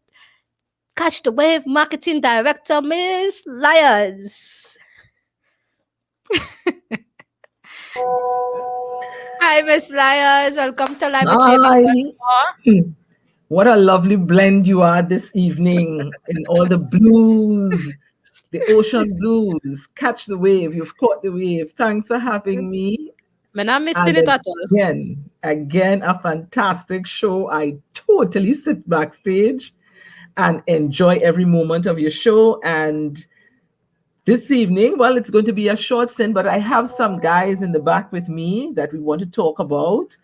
Catch the Wave marketing director, Miss Lyons. Hi, Miss Lyons. Welcome to Live Hi. What a lovely blend you are this evening in all the blues, the ocean blues. Catch the wave. You've caught the wave. Thanks for having me. I'm not missing it at all. Again, a fantastic show. I totally sit backstage and enjoy every moment of your show. And this evening, well, it's going to be a short stint, but I have some guys in the back with me that we want to talk about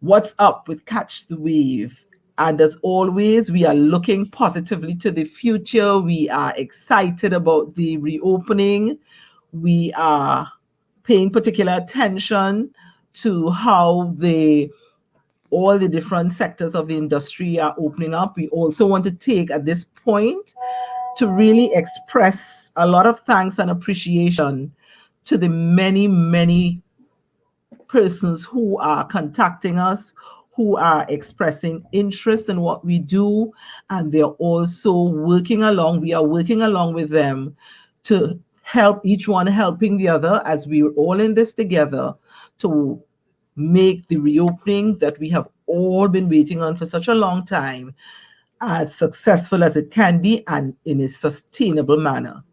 what's up with Catch the Wave. And as always, we are looking positively to the future. We are excited about the reopening. We are paying particular attention to how all the different sectors of the industry are opening up. We also want to take at this point to really express a lot of thanks and appreciation to the many, many persons who are contacting us, who are expressing interest in what we do, and they're also working along. We are working along with them to help each one helping the other as we're all in this together to make the reopening that we have all been waiting on for such a long time as successful as it can be and in a sustainable manner.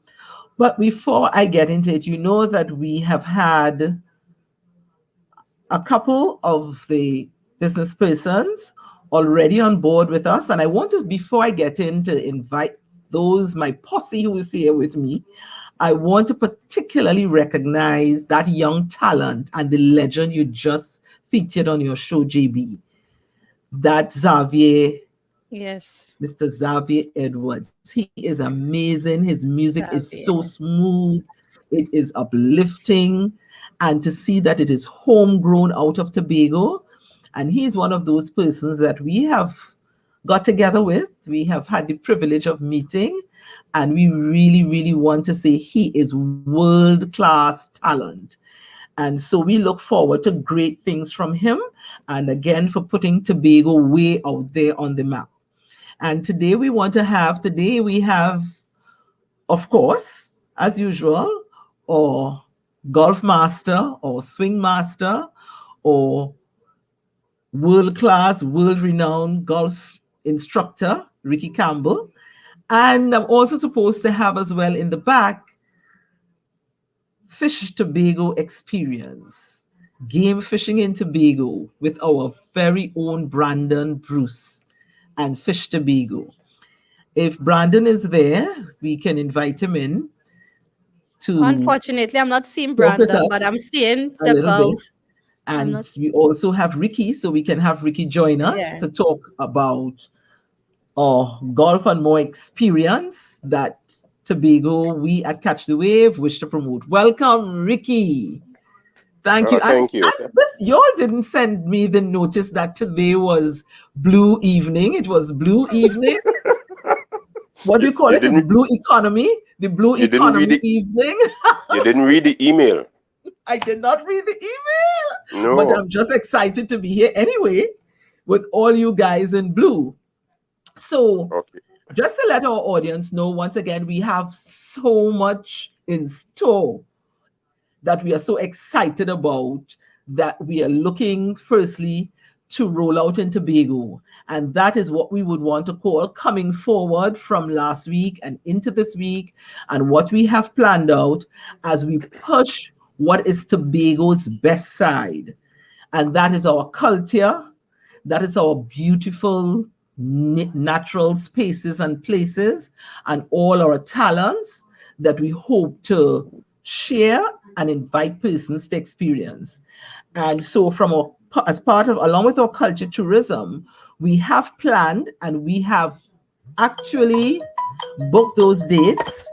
But before I get into it, you know that we have had a couple of the business persons already on board with us. And I want to, before I get in, to invite my posse who is here with me. I want to particularly recognize that young talent and the legend you just featured on your show, JB. That Xavier. Yes. Mr. Xavier Edwards. He is amazing. His music is so smooth. It is uplifting. And to see that it is homegrown out of Tobago. And he's one of those persons that we have got together with. We have had the privilege of meeting. And we really, really want to say he is world-class talent. And so we look forward to great things from him. And again, for putting Tobago way out there on the map. And today we have, of course, as usual, or golf master or swing master or world-class, world-renowned golf instructor, Ricky Campbell. And I'm also supposed to have as well in the back, Fish Tobago experience, game fishing in Tobago with our very own Brandon Bruce and Fish Tobago. If Brandon is there, we can invite him in to. Unfortunately, I'm not seeing Brandon, but I'm seeing the golf. And we also have Ricky, so we can have Ricky join us Yeah. to talk about our golf and more experience that Tobago, we at Catch the Wave wish to promote. Welcome, Ricky. Thank you. Thank you. And y'all didn't send me the notice that today was Blue Evening. It was Blue Evening. What do you call it? It's Blue Economy. The Blue Economy Evening. You didn't read the email. I did not read the email. No. But I'm just excited to be here anyway with all you guys in blue. So just to let our audience know, once again, we have so much in store that we are so excited about, that we are looking firstly to roll out in Tobago. And that is what we would want to call coming forward from last week and into this week, and what we have planned out as we push what is Tobago's best side. And that is our culture, that is our beautiful natural spaces and places, and all our talents that we hope to share and invite persons to experience. And so as part of, along with our culture tourism, we have planned and we have actually booked those dates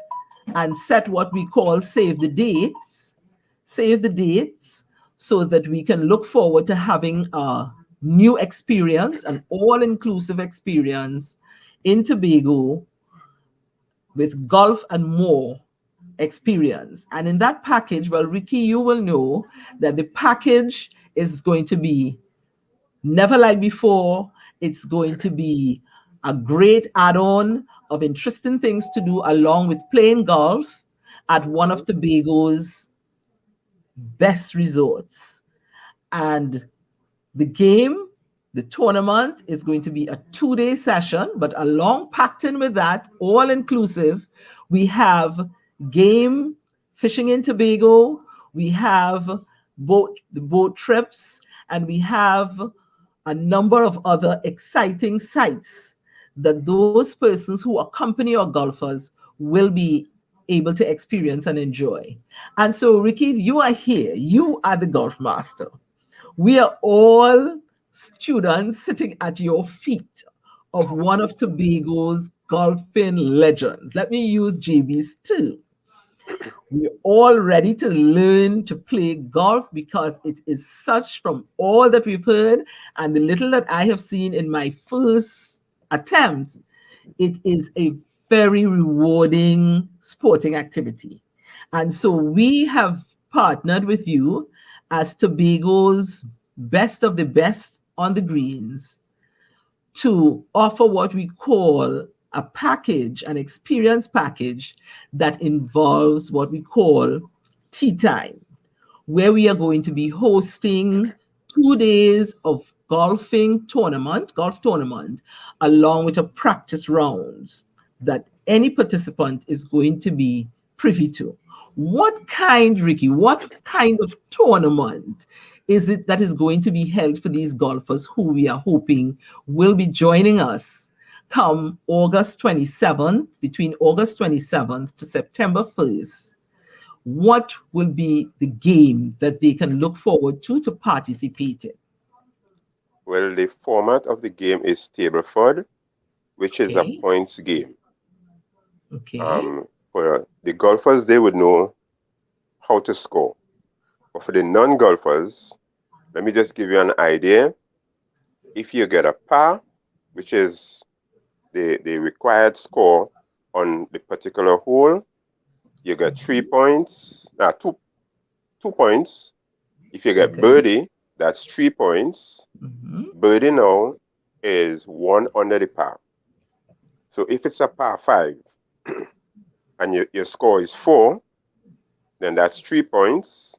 and set what we call save the dates, so that we can look forward to having a new experience, an all-inclusive experience in Tobago with golf and more experience. And in that package, well, Ricky, you will know that the package is going to be never like before. It's going to be a great add-on of interesting things to do along with playing golf at one of Tobago's best resorts. And the game, the tournament, is going to be a 2-day session, but along packed in with that, all inclusive, we have game fishing in Tobago, we have the boat trips, and we have a number of other exciting sites that those persons who accompany our golfers will be able to experience and enjoy. And so, Ricky, you are here. You are the golf master. We are all students sitting at your feet of one of Tobago's golfing legends. Let me use JB's too. We're all ready to learn to play golf because it is such, from all that we've heard and the little that I have seen in my first attempt, it is a very rewarding sporting activity. And so we have partnered with you as Tobago's best of the best on the greens to offer what we call a package, an experience package that involves what we call tea time, where we are going to be hosting 2 days of golf tournament, along with a practice rounds that any participant is going to be privy to. Ricky, what kind of tournament is it that is going to be held for these golfers who we are hoping will be joining us come August 27th, between August 27th to September 1st? What will be the game that they can look forward to participate in? Well, the format of the game is Stableford, which is a points game. Okay. For the golfers, they would know how to score. But for the non-golfers, let me just give you an idea. If you get a par, which is the required score on the particular hole, you get 3 points, 2 points. If you get birdie, that's 3 points. Birdie now is 1 under the par. So if it's a par 5 and your score is 4, then that's 3 points.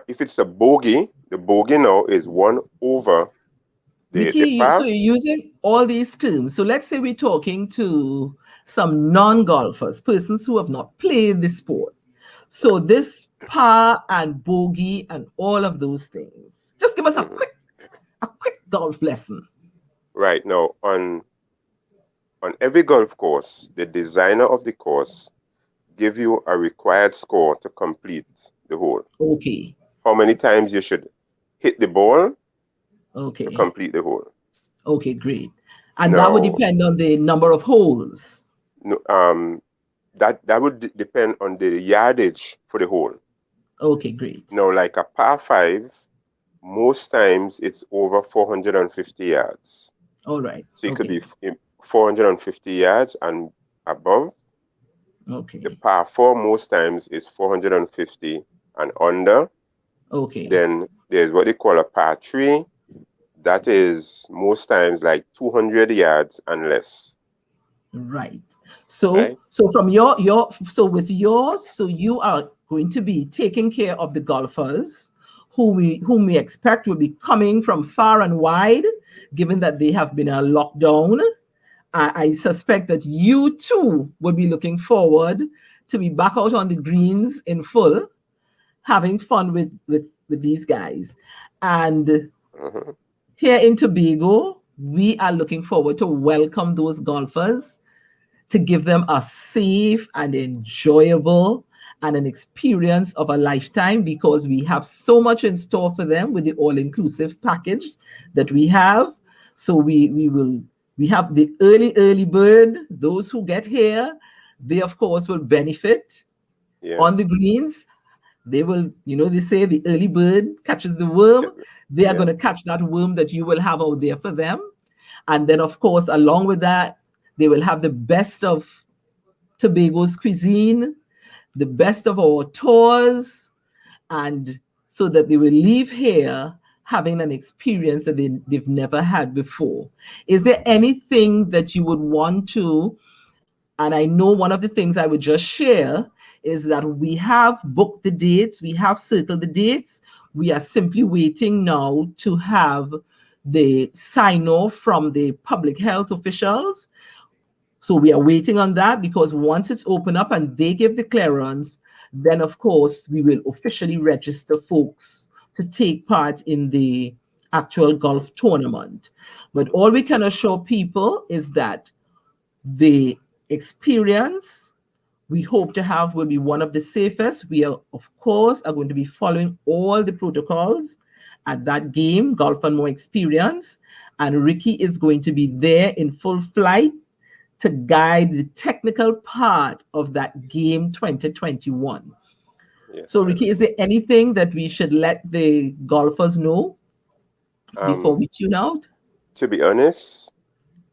If it's a bogey, the bogey now is 1 over Ricky, the par. so you're using all these terms. So let's say we're talking to some non-golfers, persons who have not played the sport. So this par and bogey and all of those things. Just give us a quick golf lesson. Right now, on every golf course, the designer of the course give you a required score to complete the hole. Okay. how many times you should hit the ball Okay. to complete the hole. Okay, great. And that would depend on the number of holes. No, that would depend on the yardage for the hole. Okay, great. Now, like a par 5, most times it's over 450 yards. All right. So it could be 450 yards and above. Okay. The par 4 most times is 450 and under. Okay. Then there's what they call a par 3. That is most times like 200 yards and less. Right. So so from your so with yours, so you are going to be taking care of the golfers whom we expect will be coming from far and wide, given that they have been a lockdown. I suspect that you too will be looking forward to be back out on the greens in full, having fun with these guys. And here in Tobago, we are looking forward to welcome those golfers, to give them a safe and enjoyable and an experience of a lifetime, because we have so much in store for them with the all-inclusive package that we have. So we have the early bird. Those who get here, they of course will benefit on the greens. They will, they say the early bird catches the worm. They are going to catch that worm that you will have out there for them. And then, of course, along with that, they will have the best of Tobago's cuisine, the best of our tours, and so that they will leave here having an experience that they've never had before. Is there anything that you would want to, and I know one of the things I would just share is that we have booked the dates, we have circled the dates. We are simply waiting now to have the sign-off from the public health officials. So we are waiting on that, because once it's open up and they give the clearance, then of course we will officially register folks to take part in the actual golf tournament. But all we can assure people is that the experience we hope to have will be one of the safest. We are, of course, going to be following all the protocols at that game, Golf and More Experience. And Ricky is going to be there in full flight to guide the technical part of that game 2021. So, Ricky, is there anything that we should let the golfers know before we tune out? To be honest,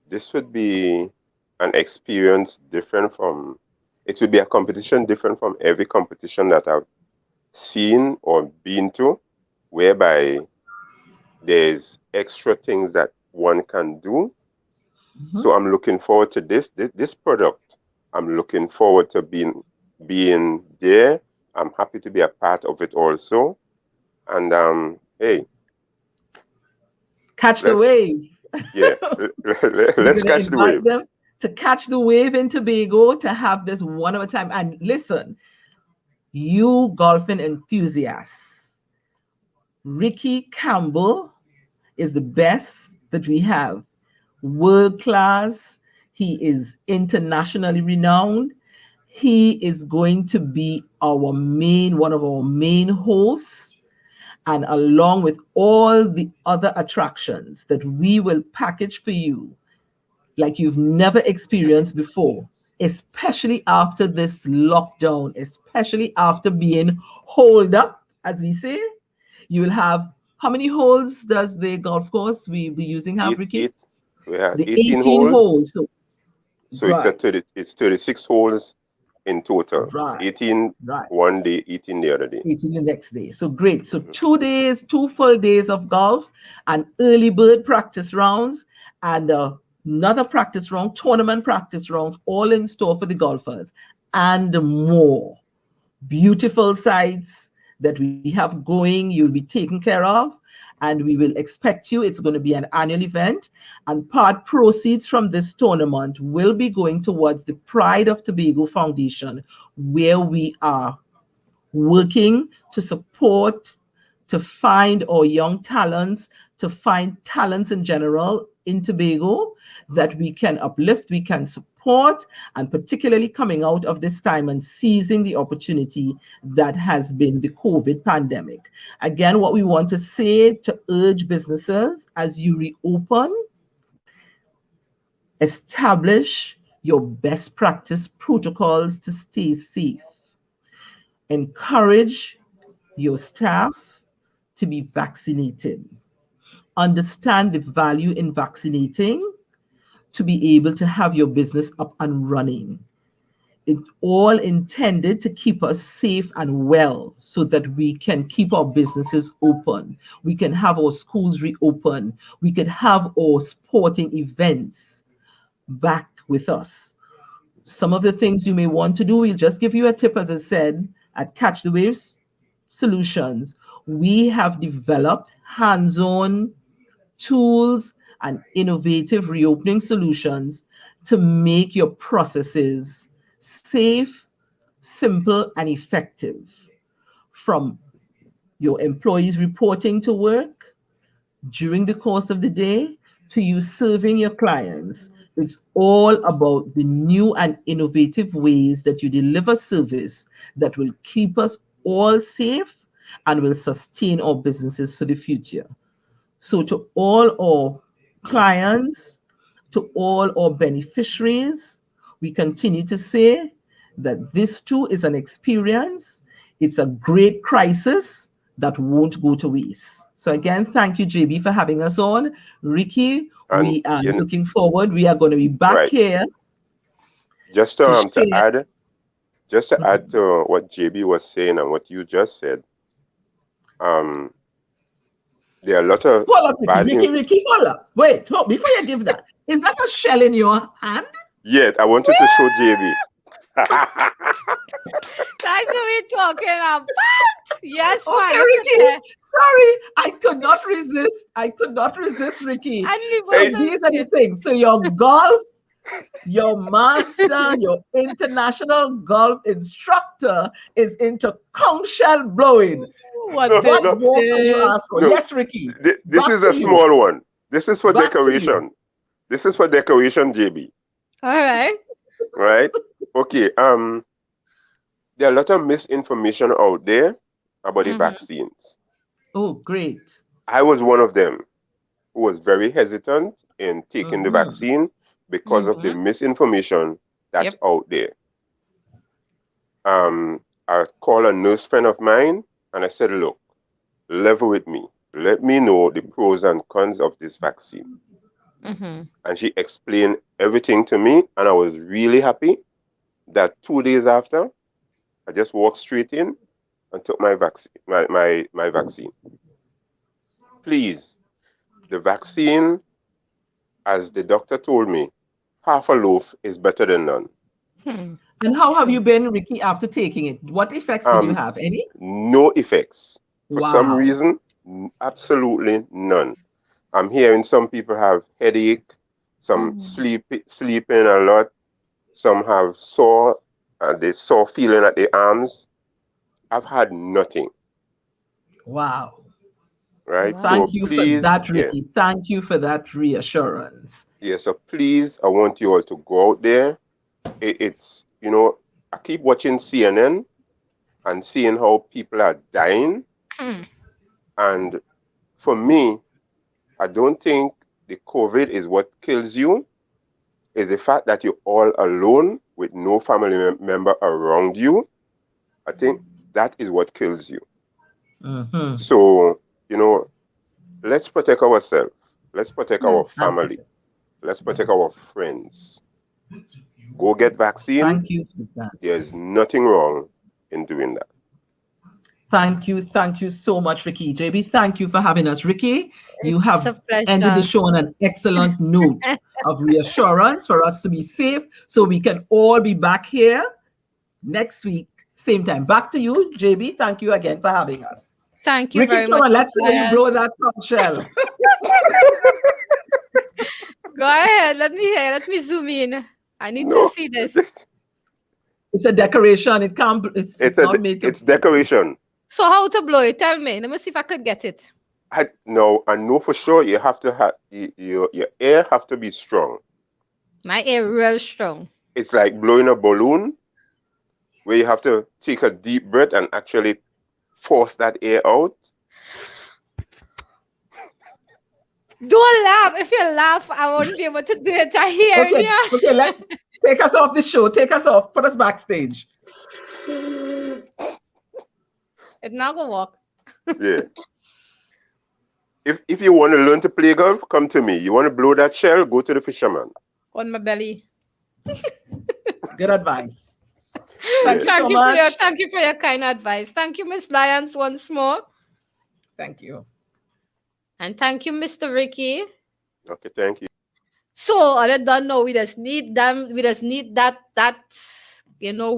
this would be an experience different from, it would be a competition different from every competition that I've seen or been to, whereby there's extra things that one can do. So I'm looking forward to this product. I'm looking forward to being there. I'm happy to be a part of it also. And hey, catch the wave. Yeah, let's catch the wave. Them to catch the wave in Tobago, to have this one of a time. And listen, you golfing enthusiasts, Ricky Campbell is the best that we have. World class. He is internationally renowned. He is going to be one of our main hosts, and along with all the other attractions that we will package for you like you've never experienced before, especially after this lockdown, especially after being holed up, as we say. You will have, how many holes does the golf course we be using have, Ricky? We have the 18 holes. So right. It's 36 holes in total. Right. 18 one day, 18 the other day. 18 the next day. So great. So 2 days, 2 full days of golf, and early bird practice rounds, and another practice round, tournament practice round, all in store for the golfers, and more. Beautiful sites that we have going, you'll be taken care of, and we will expect you. It's going to be an annual event, and part proceeds from this tournament will be going towards the Pride of Tobago Foundation, where we are working to support, to find our young talents, to find talents in general in Tobago that we can uplift, we can support, support, and particularly coming out of this time and seizing the opportunity that has been the COVID pandemic. Again, what we want to say to urge businesses as you reopen, establish your best practice protocols to stay safe. Encourage your staff to be vaccinated. Understand the value in vaccinating to be able to have your business up and running. It's all intended to keep us safe and well so that we can keep our businesses open. We can have our schools reopen. We can have our sporting events back with us. Some of the things you may want to do, we'll just give you a tip, as I said, at Catch the Waves Solutions. We have developed hands-on tools and innovative reopening solutions to make your processes safe, simple, and effective. From your employees reporting to work during the course of the day to you serving your clients. It's all about the new and innovative ways that you deliver service that will keep us all safe and will sustain our businesses for the future. So to all our clients, to all our beneficiaries, we continue to say that this too is an experience. It's a great crisis that won't go to waste. So again, thank you, JB, for having us on. Ricky, we are looking forward. We are going to be back here. Just to add to what JB was saying and what you just said, there are a lot of hold up, Ricky, hold up. Wait, before you give that, is that a shell in your hand? Yeah, I wanted to show JB. That's what we're talking about. Yes, okay, man. Ricky. Sorry, I could not resist, Ricky. So these are the things. So your golf, your master, your international golf instructor is into conch shell blowing. What more can you ask for? Yes, Ricky. This is a small one. This is for decoration. This is for decoration, JB. All right. Right? Okay. There are a lot of misinformation out there about the vaccines. Oh, great. I was one of them who was very hesitant in taking the vaccine because of the misinformation that's out there. I called a nurse friend of mine and I said, look, level with me. Let me know the pros and cons of this vaccine. And she explained everything to me, and I was really happy that 2 days after, I just walked straight in and took my vaccine. My vaccine. Please, the vaccine, as the doctor told me, half a loaf is better than none. And how have you been, Ricky, after taking it? What effects did you have? Any? No effects. For some reason, absolutely none. I'm hearing some people have headache, some sleeping a lot, some have sore feeling at the arms. I've had nothing. Wow. Right? Thank you for that, Ricky. Yeah. Thank you for that reassurance. Yeah, so please, I want you all to go out there. It's, I keep watching CNN and seeing how people are dying. And for me, I don't think the COVID is what kills you. It's the fact that you're all alone with no family member around you. I think that is what kills you. So, let's protect ourselves. Let's protect our family. Let's protect our friends. Go get vaccine. Thank you for that. There's nothing wrong in doing that. Thank you so much, Ricky. JB, thank you for having us. Ricky, you have ended the show on an excellent note of reassurance for us to be safe, so we can all be back here next week, same time. Back to you, JB. Thank you again for having us. Thank you Ricky, very much. Ricky, let's see you blow that conch shell. Go ahead. Let me zoom in. I need to see this. It's a decoration. It can't. It's not made to. It's decoration. So how to blow it? Tell me. Let me see if I could get it. I know for sure you have to have your air have to be strong. My air real strong. It's like blowing a balloon where you have to take a deep breath and actually force that air out. Don't laugh. If you laugh, I won't be able to do it. I hear you. Okay, take us off the show. Take us off. Put us backstage. It's not gonna work. Yeah. If you want to learn to play golf, come to me. You want to blow that shell, go to the fisherman. On my belly. Good advice. Thank you so much. Thank you for your kind advice. Thank you, Miss Lyons, once more. Thank you. And thank you, Mr. Ricky. Okay, thank you. So I don't know. We just need them. We just need that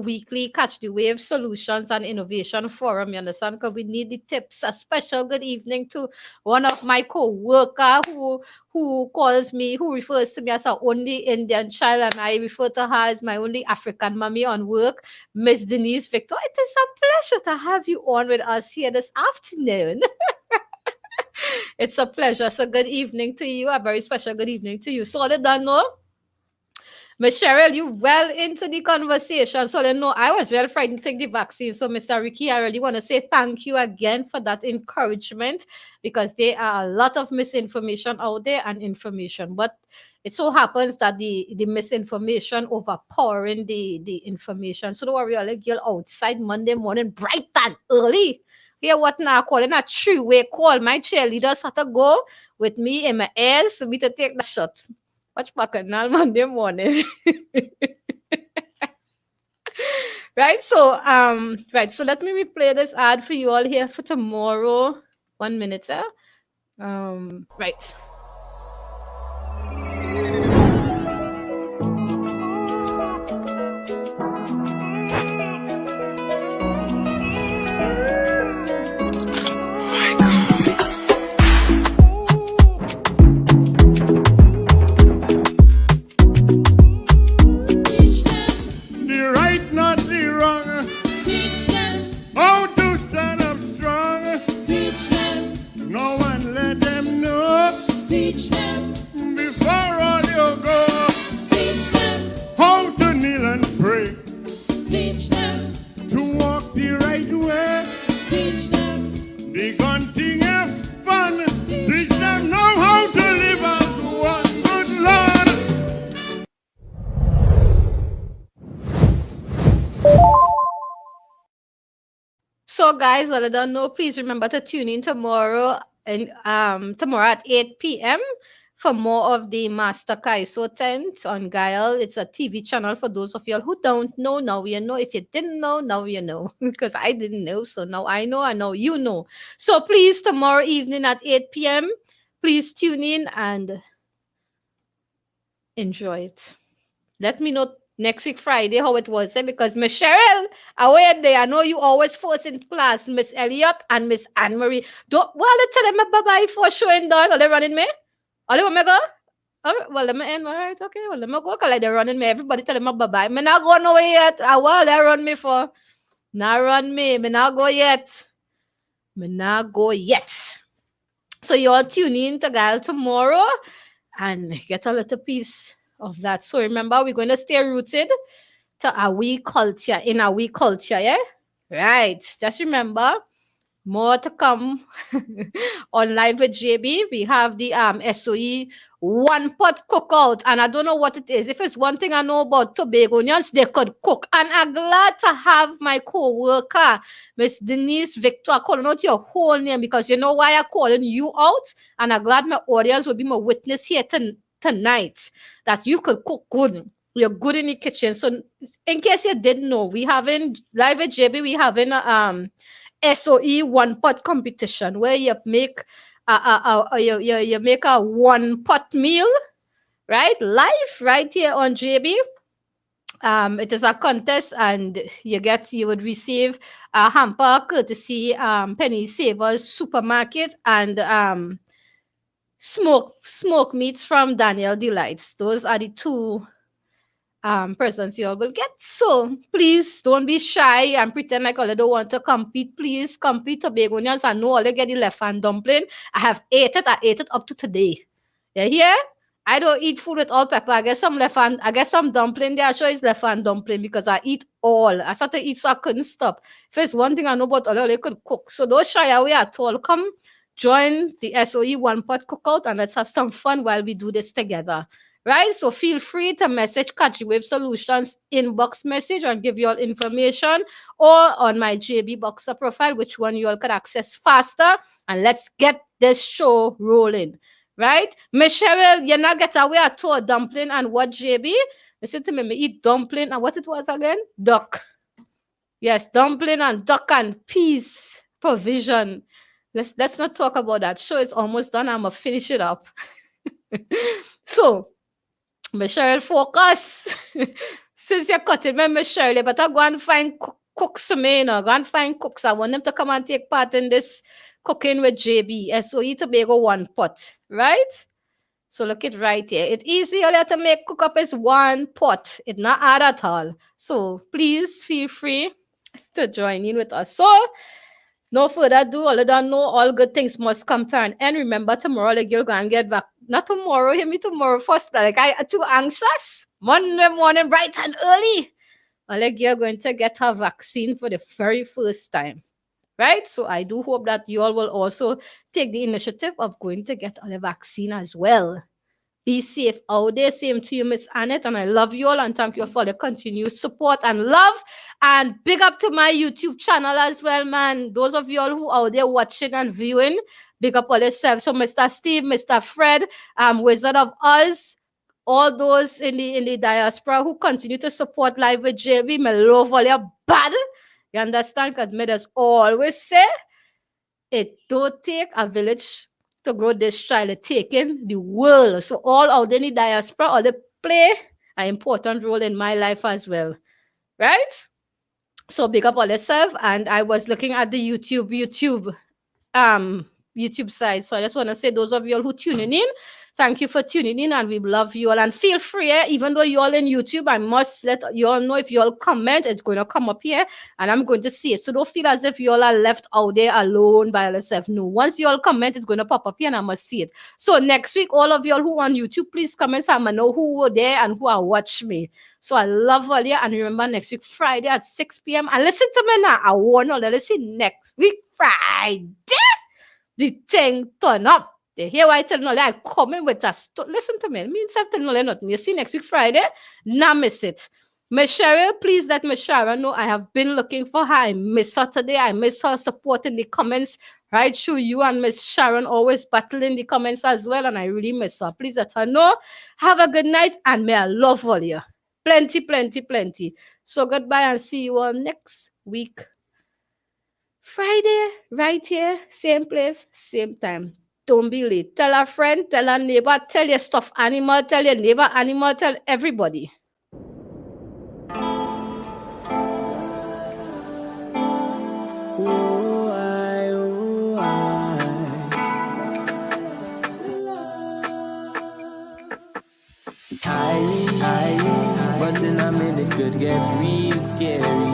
weekly Catch the Wave Solutions and Innovation Forum. You understand? Because we need the tips. A special good evening to one of my co-worker who calls me, who refers to me as our only Indian child, and I refer to her as my only African mommy on work, Miss Denise Victor. It is a pleasure to have you on with us here this afternoon. It's a pleasure. So good evening to you. A very special good evening to you. So I don't know. Miss Cheryl, you well into the conversation. So they know I was very frightened to take the vaccine. So Mr. Ricky, I really want to say thank you again for that encouragement, because there are a lot of misinformation out there and information. But it so happens that the misinformation overpowering the information. So don't worry, I'll get outside Monday morning bright and early. Hear what now? Calling a three-way call. My cheerleaders had to go with me in my ears for me to take the shot. Watch back on Monday morning. Right. So So let me replay this ad for you all here for tomorrow. 1 minute, sir. Right. So guys, I don't know, please remember to tune in tomorrow and tomorrow at 8 p.m. for more of the Master Kaiso tent on Gael. It's a TV channel for those of y'all who don't know. Now you know. If you didn't know, now you know. Because I didn't know. So now I know you know. So please, tomorrow evening at 8 p.m., please tune in and enjoy it. Let me know next week Friday how it was, because Miss Cheryl, away there, I know you always first in class, Miss Elliot and Miss Anne Marie. Don't tell them bye-bye for showing down. Are they running me? Are they want me go? All right, well, let me end. All right, okay. Well, let me go because they're running me. Everybody tell them bye-bye. Me not go nowhere yet. Well, they run me for. Not run me. Me not go yet. Me not go yet. So you all tune in to Gael tomorrow and get a little piece of that. So remember, we're going to stay rooted to our culture, in our culture, yeah? Right. Just remember, more to come on Live with JB. We have the SOE one pot cookout, and I don't know what it is. If it's one thing I know about Tobagonians, they could cook. And I'm glad to have my co-worker, Miss Denise Victor, calling out your whole name, because you know why I'm calling you out, and I'm glad my audience will be my witness here tonight that you could cook good. You're good in the kitchen. So in case you didn't know, we having Live with JB, we having a SOE one pot competition where you make you make a one pot meal, right? Live right here on JB. It is a contest, and you would receive a hamper courtesy Penny Savers Supermarket and smoke meats from Daniel Delights. Those are the two persons you all will get. So please don't be shy and pretend like all you don't want to compete. Please compete. Tobagonians, I know all they get the left hand dumpling. I have ate it. I ate it up to today. You hear? I don't eat food with all pepper. I guess some dumpling there. I'm sure it's left hand dumpling because I eat all. I started to eat so I couldn't stop. If it's one thing I know about all, they could cook. So don't shy away at all. Come join the SOE One Pot Cookout and let's have some fun while we do this together. Right? So feel free to message Country Wave Solutions inbox message and give you all information, or on my JB Boxer profile, which one you all could access faster. And let's get this show rolling. Right? Miss Cheryl, you not get away at all. Dumpling and what, JB? Listen to me eat dumpling and what it was again? Duck. Yes, dumpling and duck and peas provision. Let's not talk about that. Show is almost done. I'm gonna finish it up. So, Miss Cheryl, focus. Since you're cutting me, Miss Cheryl, you better go and find cooks, man. Go and find cooks. I want them to come and take part in this cooking with JB, SOE Tobago One Pot, right? So look it right here. It's easy. All you have to make cook up is one pot. It's not hard at all. So please feel free to join in with us. So no further ado, all of them know all good things must come to an end. Remember, tomorrow the girl go and get back. Not tomorrow, hear me tomorrow first. Like I'm too anxious. Monday morning, bright and early. All the girl going to get her vaccine for the very first time. Right? So I do hope that you all will also take the initiative of going to get the vaccine as well. Be safe out there. Same to you, Miss Annette. And I love you all and thank you for the continued support and love. And big up to my YouTube channel as well, man. Those of you all who are out there watching and viewing, big up all yourself. So Mr. Steve, Mr. Fred, Wizard of Oz, all those in the diaspora who continue to support Live with JB, my love all your bad. You understand? Because me just always say, it don't take a village to grow this child. It's taking the world. So all out in the diaspora, all they play an important role in my life as well. Right? So big up all yourself. And I was looking at the YouTube side. So I just want to say, those of you all who tuning in, thank you for tuning in and we love you all. And feel free, even though you all in YouTube, I must let you all know if you all comment, it's going to come up here and I'm going to see it. So don't feel as if you all are left out there alone by yourself. No, once you all comment, it's going to pop up here and I must see it. So next week, all of you all who on YouTube, please comment so I know who were there and who are watching me. So I love all you. And remember, next week, Friday at 6 p.m. And listen to me now. I warn all, listen, next week, Friday, the thing turn up. They hear why I tell you, I come in with a listen to me. It means I tell you nothing. You see next week Friday, now miss it. Miss Cheryl, please let Miss Sharon know I have been looking for her. I miss her today. I miss her support in the comments. Right through you and Miss Sharon always battle in the comments as well. And I really miss her. Please let her know. Have a good night and may I love all you. Plenty, plenty, plenty. So goodbye and see you all next week. Friday, right here, same place, same time. Don't be late. Tell a friend, tell a neighbor, tell your stuffed animal, tell your neighbor animal, tell everybody. But in a minute could get real scary.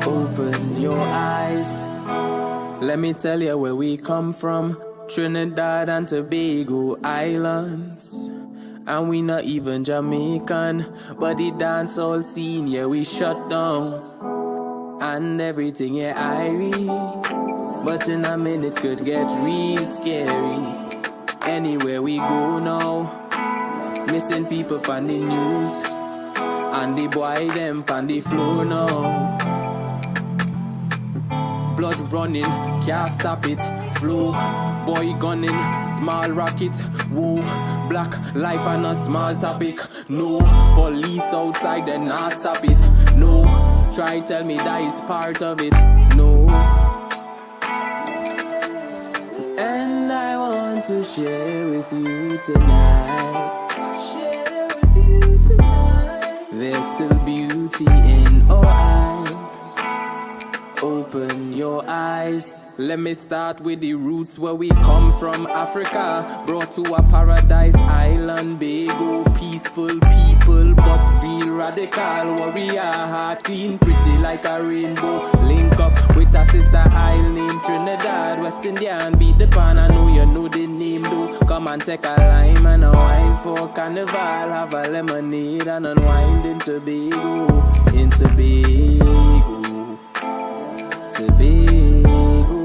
Open your eyes. Let me tell you where we come from. Trinidad and Tobago Islands. And we not even Jamaican, but the dancehall scene, yeah, we shut down. And everything, yeah, irie. But in a minute could get real scary. Anywhere we go now, missing people on the news. And the boy them on the floor now. Blood running, can't stop it. Flow, boy gunning, small rocket. Woo, black life and a small topic. No, police outside, then not stop it. No, try tell me that is part of it. No. And I want to share with you tonight. There's still beauty in our eyes. Open your eyes. Let me start with the roots where we come from. Africa, brought to a paradise island, big old peaceful people, but real radical warrior, heart clean, pretty like a rainbow. Link up with a sister isle named Trinidad, West Indian, beat the pan. I know you know the man take a lime and a wine for carnival. Have a lemonade and unwind into Tobago, in Tobago.